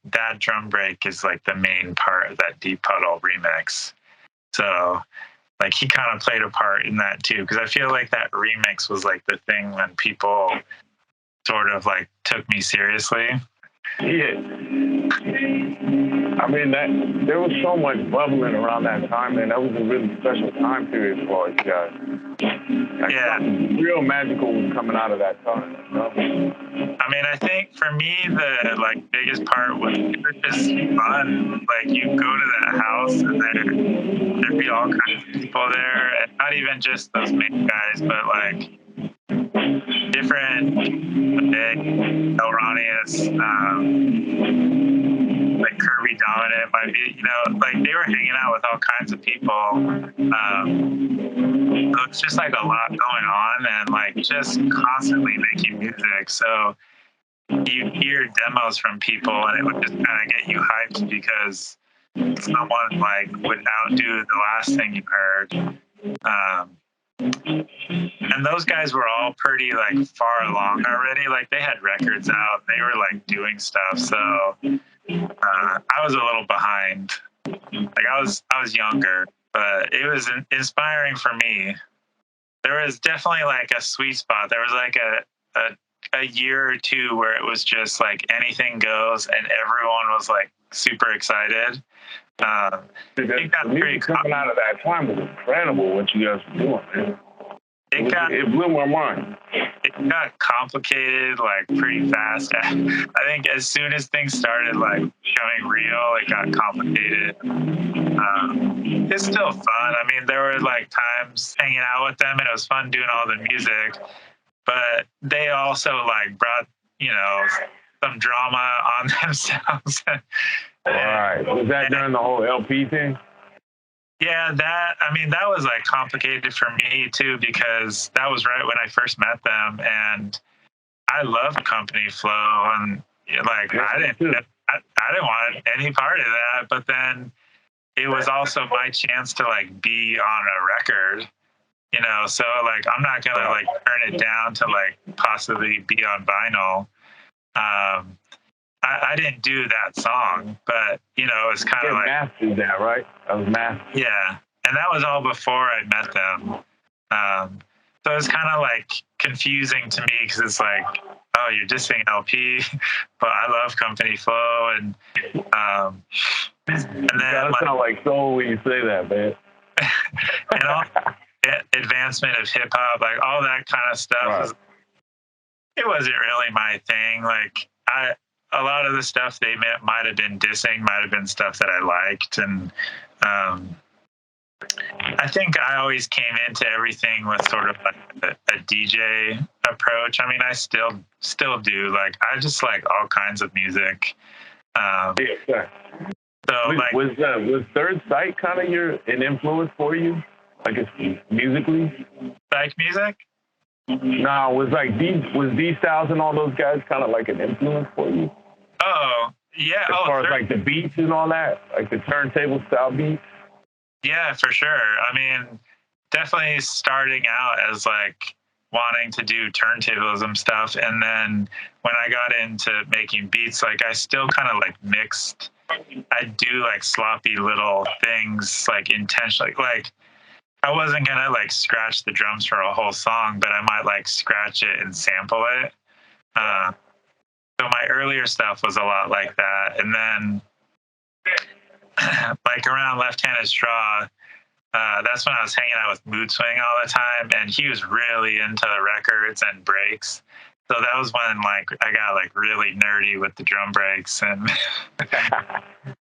that drum break is like the main part of that Deep Puddle remix. So like he kind of played a part in that too, because I feel like that remix was like the thing when people sort of like took me seriously. Yeah. I mean, there was so much bubbling around that time, man. That was a really special time period for us guys. Like, yeah. Something real magical was coming out of that time. You know? I mean, I think for me, the like biggest part was it was just fun. Like you go to that house and there'd be all kinds of people there, and not even just those main guys, but like different Elronius, like Kirby Dominant might be, like they were hanging out with all kinds of people. So it's just like a lot going on and like just constantly making music. So you hear demos from people and it would just kind of get you hyped because someone like would outdo the last thing you heard. And those guys were all pretty like far along already. Like they had records out, they were like doing stuff. So I was a little behind. Like I was younger, but it was inspiring for me. There was definitely like a sweet spot. There was like a year or two where it was just like anything goes, and everyone was like super excited. I think that's pretty coming out of that time was incredible. What you guys were doing, man. It blew my mind. It got complicated like pretty fast. I think as soon as things started like becoming real, it got complicated. It's still fun. I mean, there were like times hanging out with them and it was fun doing all the music, but they also like brought, some drama on themselves. All right. Was that during the whole LP thing? Yeah, that was like complicated for me too, because that was right when I first met them and I loved Company Flow and like I didn't want any part of that, but then it was also my chance to like be on a record, so like I'm not gonna like turn it down to like possibly be on vinyl. I didn't do that song, but it's kind of like mastered that, right? That was mastered. Yeah, and that was all before I met them. So it was kind of like confusing to me because it's like, oh, you're dissing LP, but I love Company Flow, and then that sounds like soul when you say that, man. And all advancement of hip hop, like all that kind of stuff. Right. It wasn't really my thing. Like a lot of the stuff they might have been dissing, might have been stuff that I liked, and I think I always came into everything with sort of like a DJ approach. I mean, I still do. Like, I just like all kinds of music. Yeah. So was Third Sight kind of an influence for you? Like it's musically? Psych music? No, was D-Styles and all those guys kind of like an influence for you? Oh, yeah. As far as like the beats and all that, like the turntable style beats? Yeah, for sure. I mean, definitely starting out as like wanting to do turntablism stuff. And then when I got into making beats, like I still kind of like mixed. I do like sloppy little things like intentionally. Like I wasn't going to like scratch the drums for a whole song, but I might like scratch it and sample it. So my earlier stuff was a lot like that. And then like around Left-Handed Straw, that's when I was hanging out with Mood Swing all the time, and he was really into the records and breaks. So that was when like I got like really nerdy with the drum breaks, and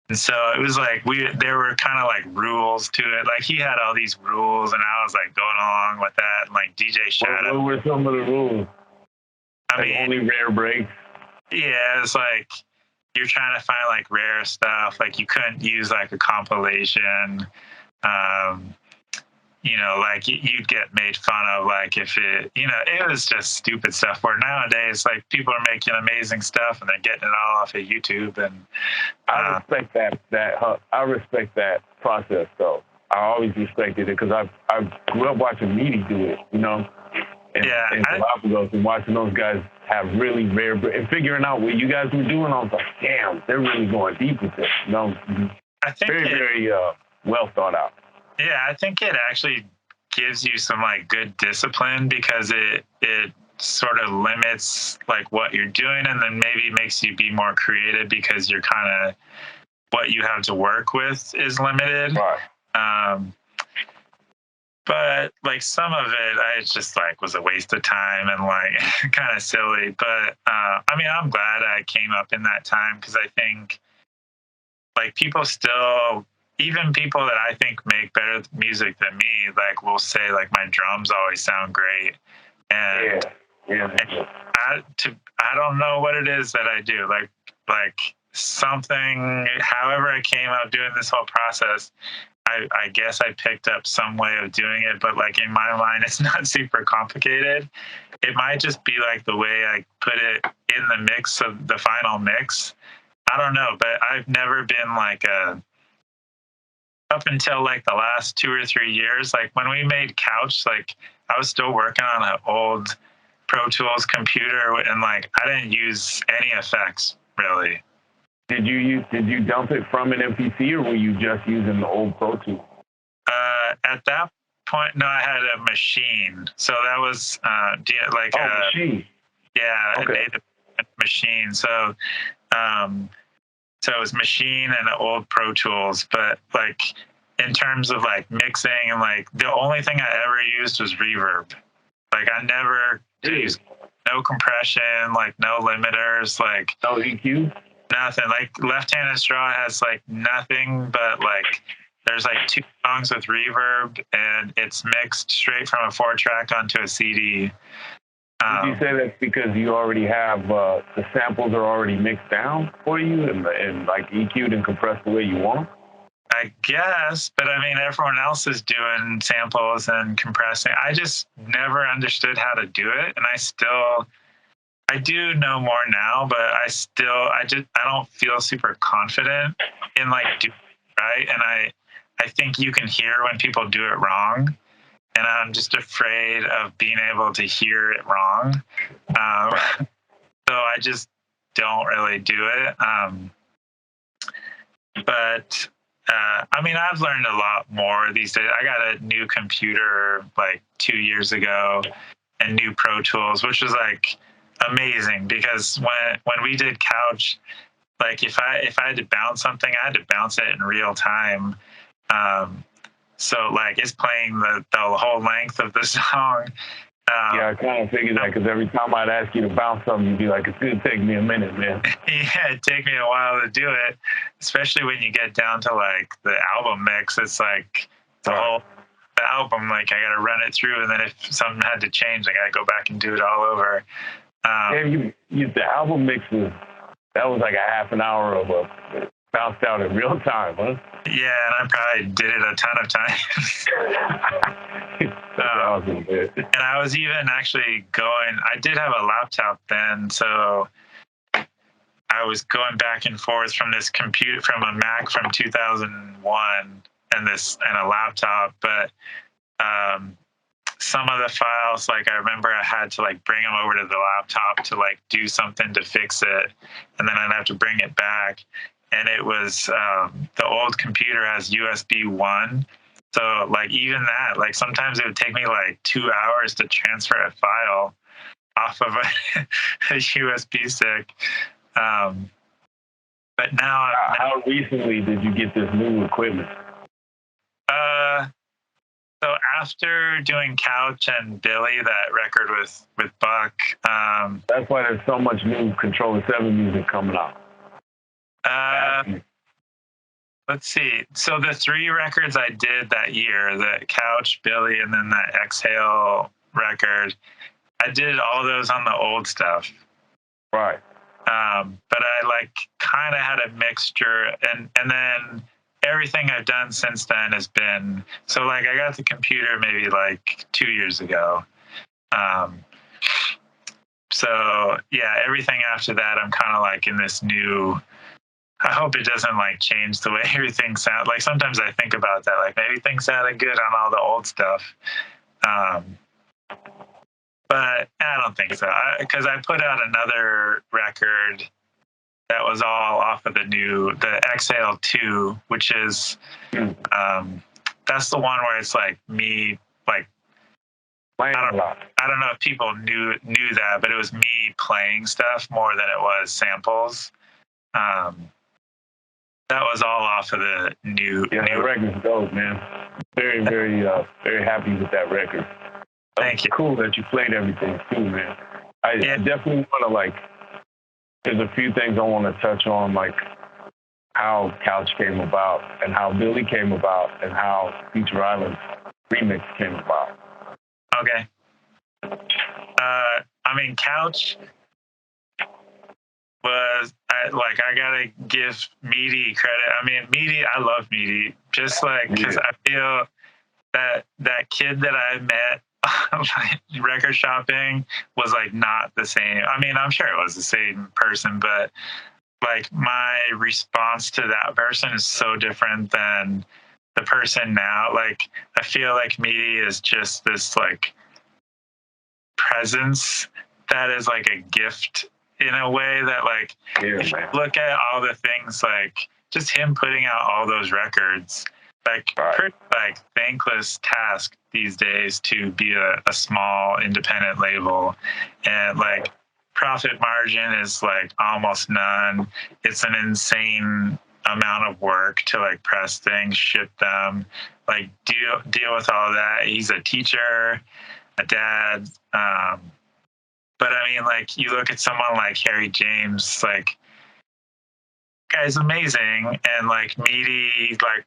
and so it was like there were kind of like rules to it. Like he had all these rules, and I was like going along with that. And like DJ Shadow. What were some of the rules? I mean, only rare breaks. Yeah, it's like you're trying to find like rare stuff. Like you couldn't use like a compilation. Like you'd get made fun of, like if it was just stupid stuff, where nowadays like people are making amazing stuff and they're getting it all off of YouTube. And I respect I respect that process though. I always respected it because I grew up watching Meaty do it, in Galapagos, and watching those guys have really rare and figuring out what you guys were doing. I was like, damn, they're really going deep with this. I think very well thought out. Yeah, I think it actually gives you some like good discipline because it sort of limits like what you're doing, and then maybe makes you be more creative because you're kind of what you have to work with is limited. Right. Um, but like some of it, I just like was a waste of time and like kind of silly. But I mean, I'm glad I came up in that time because I think like people still, even people that I think make better music than me, like will say like my drums always sound great. And I don't know what it is that I do. Like something, however I came up doing this whole process, I guess I picked up some way of doing it, but like in my mind, it's not super complicated. It might just be like the way I put it in the mix of the final mix. I don't know, but I've never been like up until like the last 2 or 3 years, like when we made Couch, like I was still working on an old Pro Tools computer and like I didn't use any effects really. Did you dump it from an MPC or were you just using the old Pro Tools? At that point, no, I had a machine. So that was like machine. Yeah, okay. a native machine. So it was machine and old Pro Tools, but like in terms of like mixing and like the only thing I ever used was reverb. Like I never used no compression, like no limiters, like no EQ, nothing. Like Left Handed Straw has like nothing but like there's like 2 songs with reverb and it's mixed straight from a 4-track onto a CD. Would you say that's because you already have the samples are already mixed down for you and like EQ'd and compressed the way you want? I guess, but I mean, everyone else is doing samples and compressing. I just never understood how to do it, and I do know more now, but I don't feel super confident in like doing it right, and I think you can hear when people do it wrong, and I'm just afraid of being able to hear it wrong. So I just don't really do it. But I mean, I've learned a lot more these days. I got a new computer like 2 years ago and new Pro Tools, which was like amazing because when we did Couch, like if I had to bounce something, I had to bounce it in real time. So like it's playing the whole length of the song. Yeah, I kind of figured that because every time I'd ask you to bounce something, you'd be like, it's going to take me a minute, man. Yeah, it'd take me a while to do it, especially when you get down to like the album mix. It's like the whole album, like I got to run it through, and then if something had to change, I got to go back and do it all over. The album mix that was like a half an hour of a bounced out in real time, huh? Yeah, and I probably did it a ton of times. Awesome, and I was even actually I did have a laptop then, so I was going back and forth from this computer, from a Mac from 2001 and a laptop, but some of the files, like I remember I had to like bring them over to the laptop to like do something to fix it, and then I'd have to bring it back. And it was the old computer has USB 1. So like even that, like sometimes it would take me like 2 hours to transfer a file off of a USB stick. But now, how recently did you get this new equipment? So after doing Couch and Billy, that record with Buck. That's why there's so much new Controller 7 music coming out. Let's see. So the 3 records I did that year, the Couch, Billy, and then that Exhale record, I did all those on the old stuff. Right. But I like kind of had a mixture, and then everything I've done since then has been, so like I got the computer maybe like 2 years ago. So yeah, everything after that, I'm kind of like in this new, I hope it doesn't like change the way everything sounds. Like sometimes I think about that, like maybe things sounded good on all the old stuff. But I don't think so, because I put out another record that was all off of the Exhale 2, which is that's the one where it's like me, like, I don't know if people knew that, but it was me playing stuff more than it was samples. That was all off of the new. Yeah, the record's dope, man. Very, very, very happy with that record. Thank you. Cool that you played everything too, man. I definitely want to, like, there's a few things I want to touch on, like how Couch came about and how Billy came about and how Feature Island's remix came about. Okay. I mean, Couch was, I gotta give Meaty credit. I mean, Meaty, I love Meaty, just like, because I feel that kid that I met record shopping was like not the same. I mean, I'm sure it was the same person, but like my response to that person is so different than the person now. Like, I feel like Meaty is just this like presence that is like a gift in a way that, like, if you look at all the things, like just him putting out all those records, like pretty like thankless task these days to be a small independent label, and like profit margin is like almost none. It's an insane amount of work to like press things, ship them, like deal with all that. He's a teacher, a dad. But I mean, like, you look at someone like Harry James, like, guy's amazing, and like Meaty like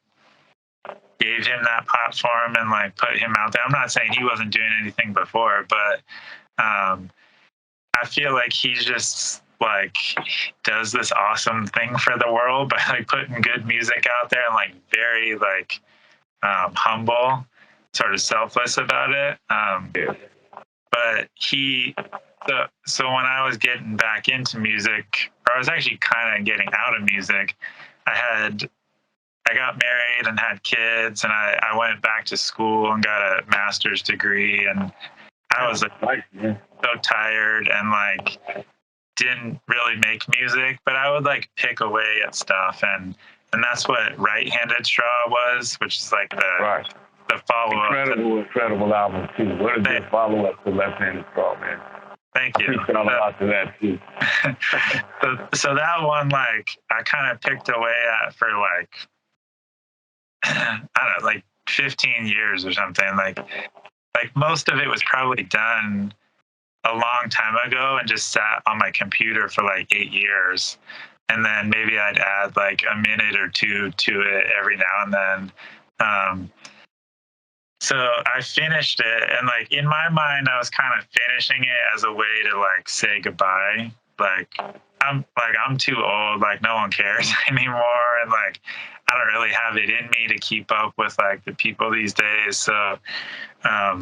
gave him that platform and like put him out there. I'm not saying he wasn't doing anything before, but I feel like he just like does this awesome thing for the world by like putting good music out there and like very like humble, sort of selfless about it. But so when I was getting back into music, or I was actually kind of getting out of music, I got married and had kids, and I went back to school and got a master's degree, and I was like so tired and like didn't really make music, but I would like pick away at stuff, and that's what Right-Handed Straw was, which is like the follow-up. Incredible album too. What is the follow-up to Left-Handed Straw, man? Thank you. I a lot to that too. so that one, like, I kind of picked away at for like, I don't know, like 15 years or something. Like most of it was probably done a long time ago and just sat on my computer for like 8 years. And then maybe I'd add like a minute or two to it every now and then. So I finished it, and like in my mind, I was kind of finishing it as a way to like say goodbye. Like I'm too old, like no one cares anymore, and like I don't really have it in me to keep up with like the people these days. So I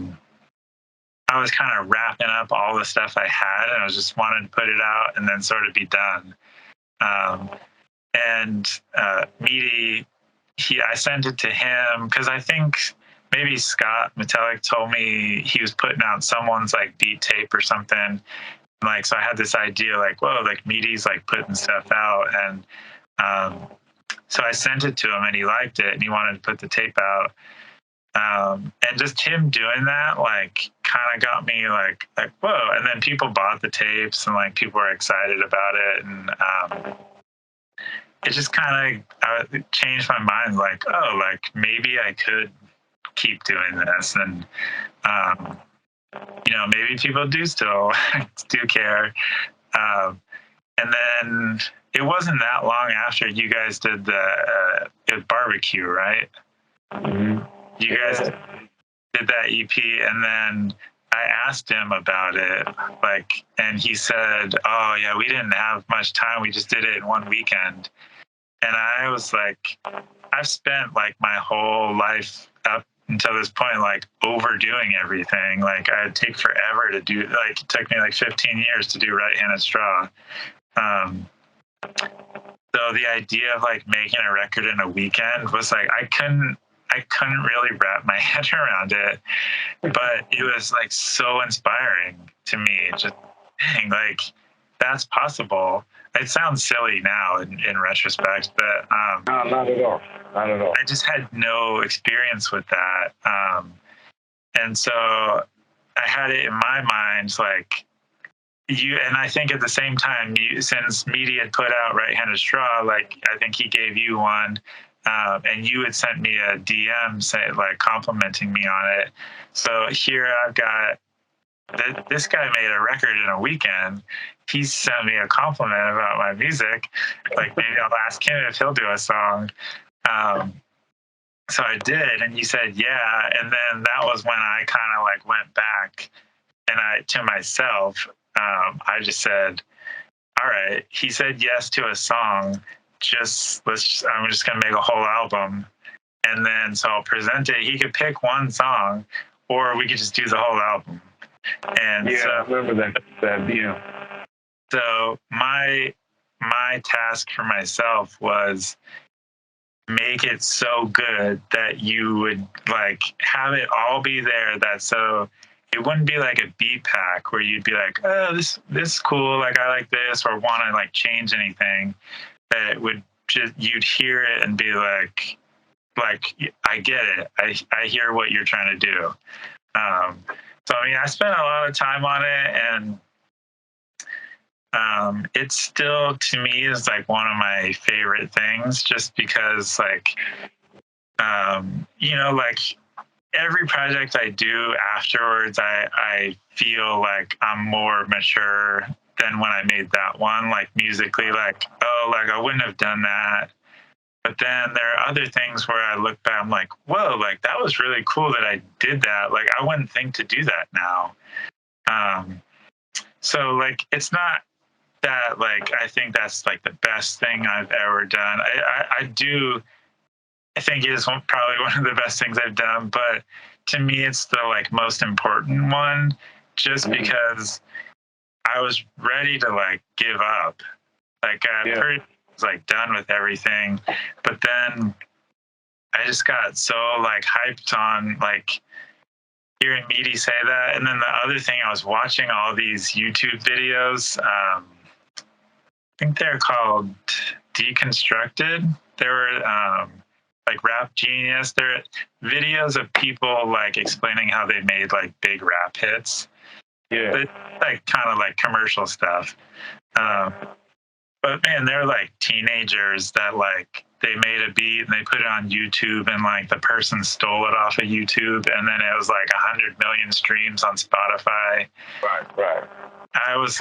was kind of wrapping up all the stuff I had, and I was just wanting to put it out and then sort of be done. Meaty, I sent it to him because I think maybe Scott Metallic told me he was putting out someone's like beat tape or something. Like, so I had this idea like, whoa, like Meaty's like putting stuff out. And so I sent it to him and he liked it and he wanted to put the tape out. And just him doing that, like, kind of got me like, whoa. And then people bought the tapes and like people were excited about it. And it just kind of changed my mind. Like, oh, like maybe I could keep doing this, and you know, maybe people do still do care. And then it wasn't that long after you guys did the barbecue, right? Mm-hmm. You guys did that EP, and then I asked him about it, like, and he said, "Oh yeah, we didn't have much time. We just did it in one weekend." And I was like, I've spent like my whole life up until this point, like overdoing everything. Like I'd take forever to do, like it took me like 15 years to do Right-Handed Straw. So the idea of like making a record in a weekend was like, I couldn't really wrap my head around it, but it was like so inspiring to me. Just dang, like that's possible. it sounds silly now in retrospect, but no, not at all. Not at all. I just had no experience with that. And so I had it in my mind, like, and I think at the same time, since Media had put out Right-Handed Straw, like, I think he gave you one, and you had sent me a DM saying, like, complimenting me on it. So here I've got, this guy made a record in a weekend. He sent me a compliment about my music. Like, maybe I'll ask him if he'll do a song. So I did, and he said, yeah. And then that was when I kind of like went back and to myself, I just said, all right, he said yes to a song. I'm just going to make a whole album. And then, so I'll present it. He could pick one song, or we could just do the whole album. And yeah, so, I remember that deal. So my task for myself was make it so good that you would like have it all be there. That so it wouldn't be like a beat pack where you'd be like, oh, this is cool, like I like this, or want to like change anything. That it would just, you'd hear it and be like I get it. I hear what you're trying to do. So I mean, I spent a lot of time on it, and it still to me is like one of my favorite things, just because like like every project I do afterwards, I feel like I'm more mature than when I made that one, like musically, like, oh, like I wouldn't have done that. But then there are other things where I look back, I'm like, whoa, like that was really cool that I did that. Like I wouldn't think to do that now. So like, it's not that like, I think that's like the best thing I've ever done. I think it is probably one of the best things I've done, but to me, it's the like most important one, just because I was ready to like give up. Like I was like done with everything, but then I just got so like hyped on like hearing Meaty say that, and then the other thing, I was watching all these YouTube videos. I think they're called Deconstructed. They were like Rap Genius. They're videos of people like explaining how they made like big rap hits. Yeah. But like kind of like commercial stuff. But man, they're like teenagers that like they made a beat and they put it on YouTube, and like the person stole it off of YouTube, and then it was like 100 million streams on Spotify. Right. I was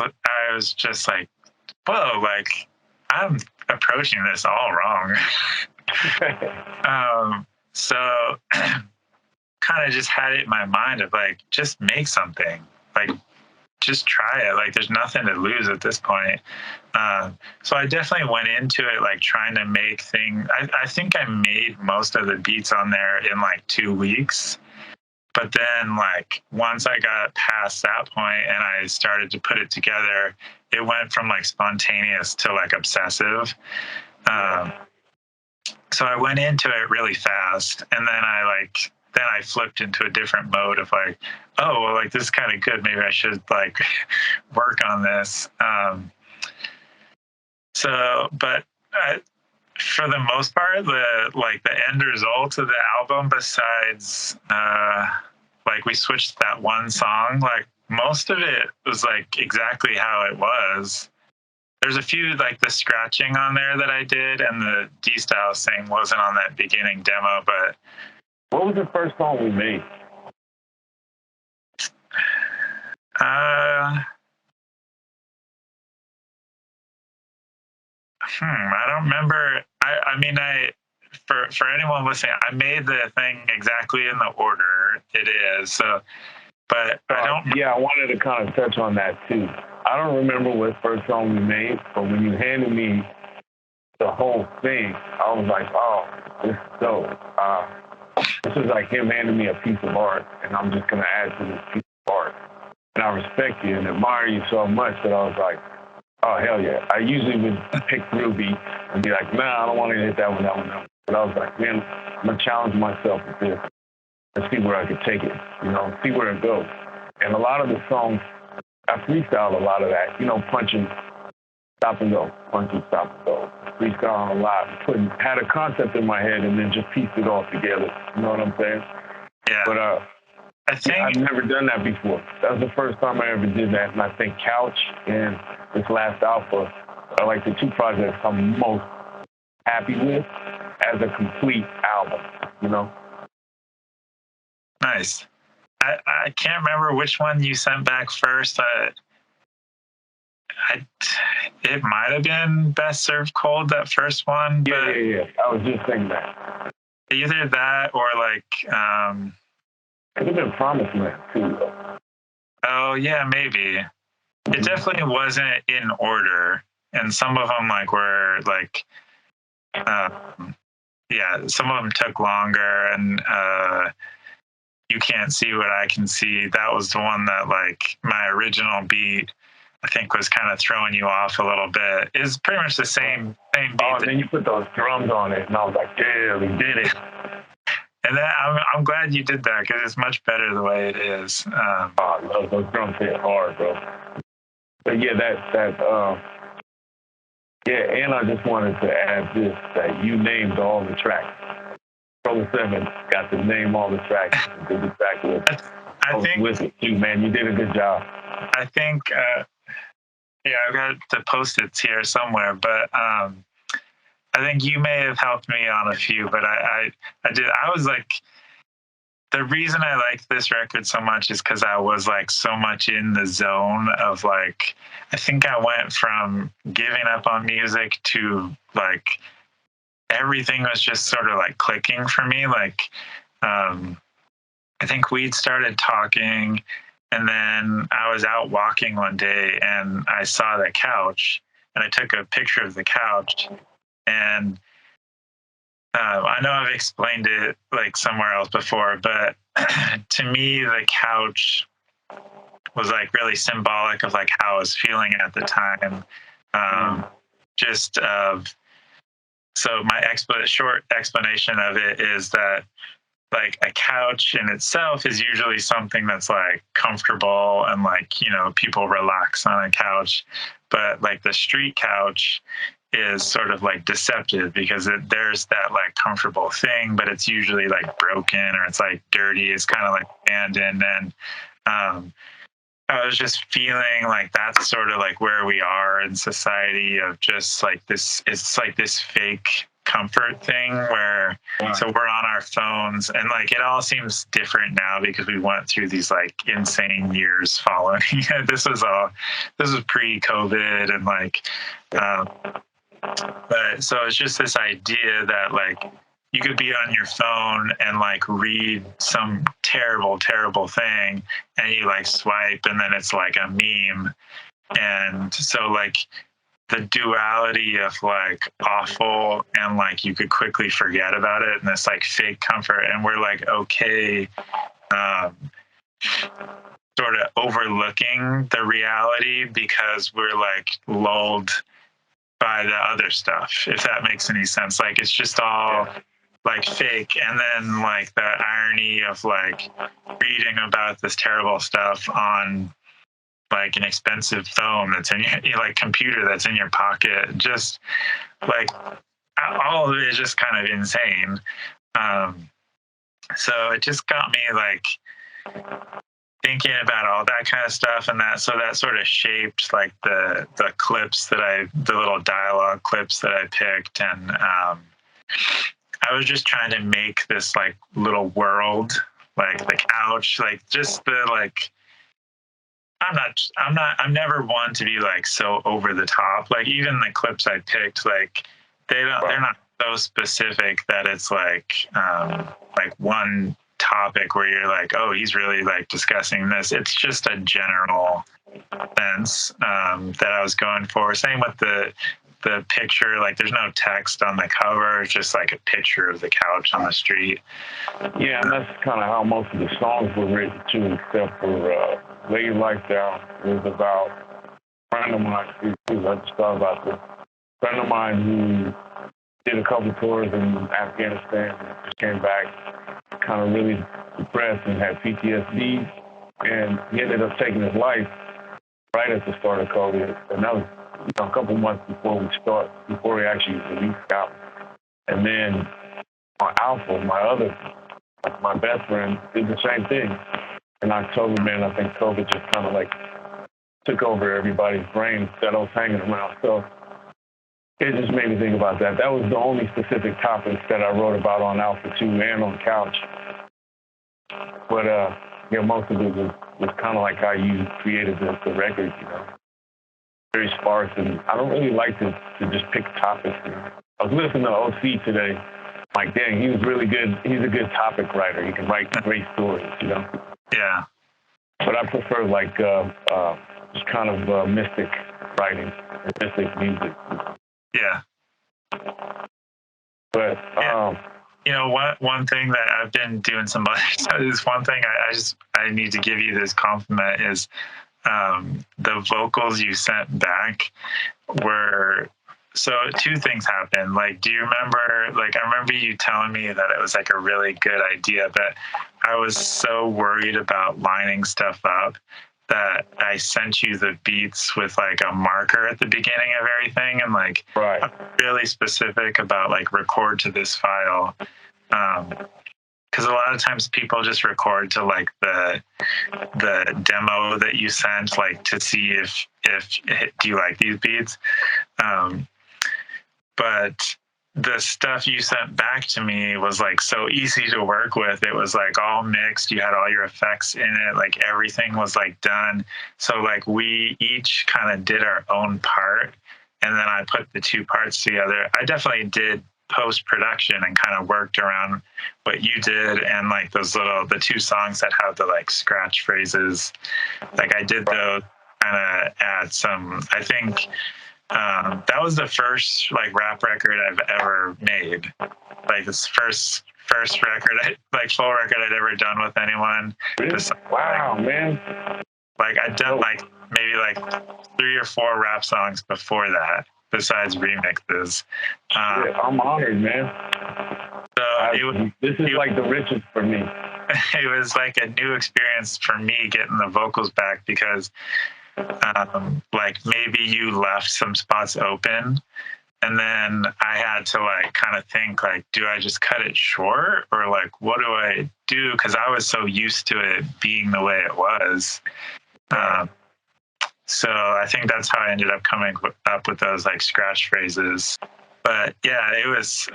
just like, whoa, like I'm approaching this all wrong. So kind of just had it in my mind of like, just make something, like just try it. Like there's nothing to lose at this point. So I definitely went into it like trying to make things. I think I made most of the beats on there in like 2 weeks. But then like once I got past that point and I started to put it together, it went from like spontaneous to like obsessive. So I went into it really fast, and then I flipped into a different mode of like, oh, well, like this is kind of good. Maybe I should like work on this. But for the most part, the end result of the album, besides like we switched that one song, like most of it was like exactly how it was. There's a few like the scratching on there that I did, and the D-Style thing wasn't on that beginning demo. But what was the first song we made? I don't remember. I mean, for anyone listening, I made the thing exactly in the order it is. So, but I don't. Yeah, I wanted to kind of touch on that too. I don't remember what first song we made, but when you handed me the whole thing, I was like, oh, this is dope. This is like him handing me a piece of art, and I'm just going to add to this piece of art. And I respect you and admire you so much that I was like, oh, hell yeah. I usually would pick through beats and be like, nah, I don't want to hit that one. But I was like, man, I'm going to challenge myself with this. Let's see where I could take it, see where it goes. And a lot of the songs, I freestyle a lot of that, punching stop and go, punches, stop and go. Freestyle a lot. Had a concept in my head and then just pieced it all together. You know what I'm saying? Yeah. But I think I've never done that before. That was the first time I ever did that. And I think Couch and this last Alpha are like the two projects I'm most happy with as a complete album, you know? Nice. I can't remember which one you sent back first. It might have been Best Served Cold, that first one. But Yeah. I was just thinking that. either that or like It could have been Promised Land too, though. oh yeah, maybe. It definitely wasn't in order. And some of them like were like yeah, some of them took longer, and You Can't See What I Can See. That was the one that like my original beat I think was kind of throwing you off a little bit. It's pretty much the same beat. Oh, and then you put those drums on it, and I was like, yeah, we did it. And then I'm glad you did that because it's much better the way it is. I love those drums hit hard, bro. But yeah, yeah, and I just wanted to add this, that you named all the tracks. Pro 7 got to name all the tracks. Did the track list. I think with it too, man. You did a good job. I think, yeah, I've got the Post-its here somewhere, but I think you may have helped me on a few, but I did. I was like, the reason I like this record so much is because I was like so much in the zone of like, I think I went from giving up on music to like everything was just sort of like clicking for me. Like, I think we'd started talking, and then I was out walking one day and I saw the couch and I took a picture of the couch. And I know I've explained it like somewhere else before, but to me, the couch was like really symbolic of like how I was feeling at the time. Just so my short explanation of it is that like a couch in itself is usually something that's like comfortable and like, you know, people relax on a couch, but like the street couch is sort of like deceptive because there's that like comfortable thing, but it's usually like broken or it's like dirty. It's kind of like abandoned. And I was just feeling like that's sort of like where we are in society of just like this, it's like this fake comfort thing where so we're on our phones and like it all seems different now because we went through these like insane years following. This was pre-COVID and like but so it's just this idea that like you could be on your phone and like read some terrible thing and you like swipe and then it's like a meme. And so like the duality of like awful and like you could quickly forget about it and this like fake comfort, and we're like okay sort of overlooking the reality because we're like lulled by the other stuff, if that makes any sense. Like it's just all like fake, and then like the irony of like reading about this terrible stuff on like an expensive phone that's in your like computer that's in your pocket, just like all of it is just kind of insane. So it just got me like thinking about all that kind of stuff, and that sort of shaped like the clips that the little dialogue clips that I picked. And I was just trying to make this like little world, like the couch, like just the like I'm never one to be like so over the top. Like even the clips I picked, like they're not so specific that it's like one topic where you're like, oh, he's really like discussing this. It's just a general sense that I was going for. Same with the picture, like there's no text on the cover, it's just like a picture of the couch on the street. Yeah, and that's kind of how most of the songs were written too, except for Lay Your Life Down. It was about a friend of mine, I just thought about this. A friend of mine who did a couple tours in Afghanistan and just came back kind of really depressed and had PTSD, and he ended up taking his life right at the start of COVID, and that was a couple months before we actually released the album. And then on Alpha, my best friend did the same thing. In October, man, I think COVID just kind of like took over everybody's brain that I was hanging around. So it just made me think about that. That was the only specific topics that I wrote about on Alpha 2 and on Couch. But, most of it was kind of like how you created the record, very sparse. And I don't really like to just pick topics. I was listening to OC today. Like, dang, he was really good. He's a good topic writer. He can write great stories, Yeah. But I prefer like just kind of mystic writing and mystic music. Yeah. But one thing that I've been doing some other is one thing I need to give you this compliment is the vocals you sent back were. So two things happened. Like, do you remember, I remember you telling me that it was like a really good idea, but I was so worried about lining stuff up that I sent you the beats with like a marker at the beginning of everything. And like, right. I'm really specific about like record to this file. Cause a lot of times people just record to like the demo that you sent, like to see if do you like these beats? But the stuff you sent back to me was like so easy to work with. It was like all mixed. You had all your effects in it. Like everything was like done. So like we each kind of did our own part. And then I put the two parts together. I definitely did post-production and kind of worked around what you did. And like the two songs that have the like scratch phrases, like I did those, kind of add some, I think, that was the first like rap record I've ever made. Like this first record, like full record I'd ever done with anyone. Really? Wow, man. Like I'd done like maybe like 3 or 4 rap songs before that, besides remixes. I'm honored, man. So this is like the richest for me. It was like a new experience for me getting the vocals back because like maybe you left some spots open and then I had to like kind of think like, do I just cut it short or like, what do I do? Cause I was so used to it being the way it was. So I think that's how I ended up coming up with those like scratch phrases. But yeah, it was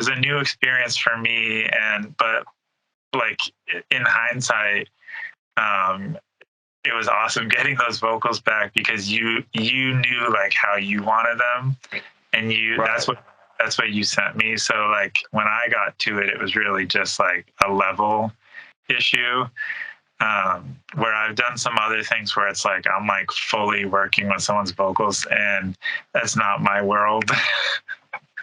a new experience for me. But like in hindsight, it was awesome getting those vocals back because you knew like how you wanted them, and that's what you sent me. So like when I got to it, it was really just like a level issue. Where I've done some other things where it's like I'm like fully working with someone's vocals, and that's not my world.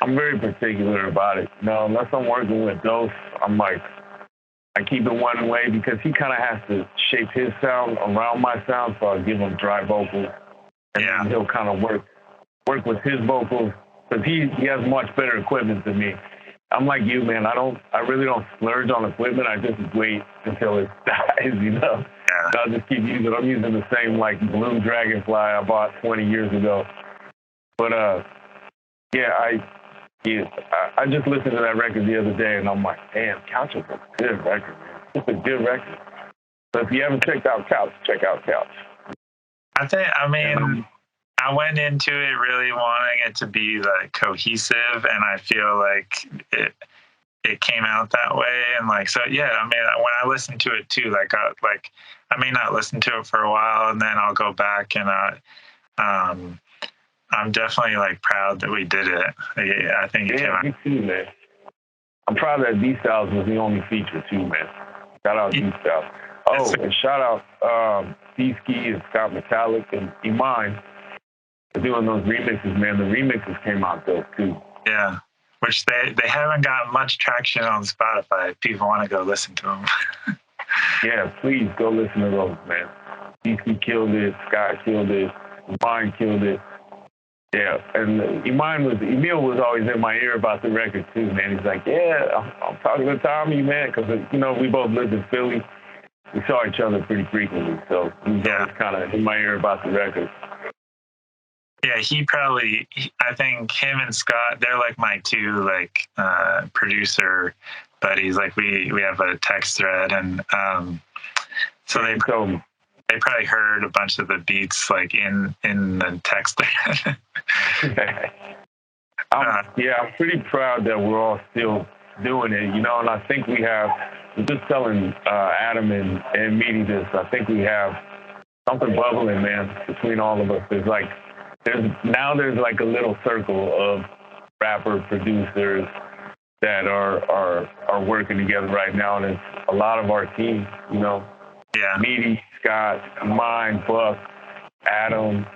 I'm very particular about it. No, unless I'm working with Dose, I'm like, I keep it one way because he kind of has to shape his sound around my sound, so I give him dry vocals, and then he'll kind of work with his vocals because he has much better equipment than me. I'm like you, man. I really don't splurge on equipment. I just wait until it dies, Yeah. I'll just keep using it. I'm using the same like blue Dragonfly I bought 20 years ago. But I just listened to that record the other day, and I'm like, damn, Couch is a good record, man. It's a good record. So if you haven't checked out Couch, check out Couch. I went into it really wanting it to be like cohesive, and I feel like it came out that way. And like, so yeah, I mean, when I listen to it too, like I may not listen to it for a while, and then I'll go back and I'm definitely like proud that we did it. I think it came out. Me too, man. I'm proud that D-Styles was the only feature too, man. Shout out D-Styles. Oh, and shout out D-Ski and Scott Metallic and Iman for doing those remixes, man. The remixes came out dope too. Yeah, which they haven't gotten much traction on Spotify. If people want to go listen to them. Yeah, please go listen to those, man. D-Ski killed it. Scott killed it. Iman killed it. Yeah, and Emil was always in my ear about the record too, man. He's like, yeah, I'm talking to Tommy, man, because, we both lived in Philly. We saw each other pretty frequently, so he was always kind of in my ear about the record. Yeah, I think him and Scott, they're like my two like producer buddies. Like we have a text thread, and so they probably heard a bunch of the beats like in the text thread. I'm pretty proud that we're all still doing it, and I think we have, just telling Adam and Meaty this, I think we have something bubbling, man, between all of us. There's like a little circle of rapper producers that are working together right now, and it's a lot of our team, Yeah. Meaty, Scott, mine, Buck, Adam,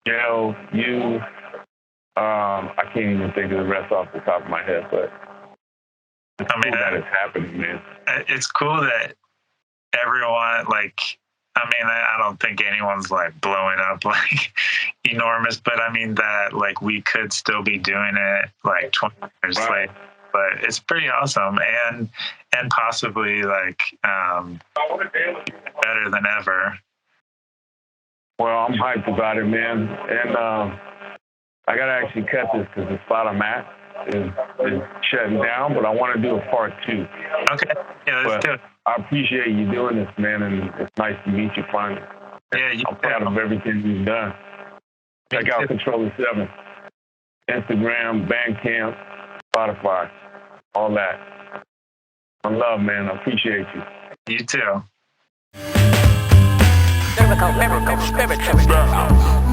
Joe, you. I can't even think of the rest off the top of my head, but it's cool that it's happening, man. It's cool that everyone, like, I don't think anyone's like blowing up like enormous, but I mean that like we could still be doing it like 20 years later. But it's pretty awesome and possibly like better than ever. Well, I'm hyped about it, man, and I gotta actually cut this because the spot I'm at is shutting down, but I want to do a part 2. Okay, yeah, let's do it. I appreciate you doing this, man, and it's nice to meet you finally. Yeah, I'm proud of everything you've done. Check out Controller 7, Instagram, Bandcamp, Spotify, all that. One love, man. I appreciate you. You too. Lyrical, spiritual.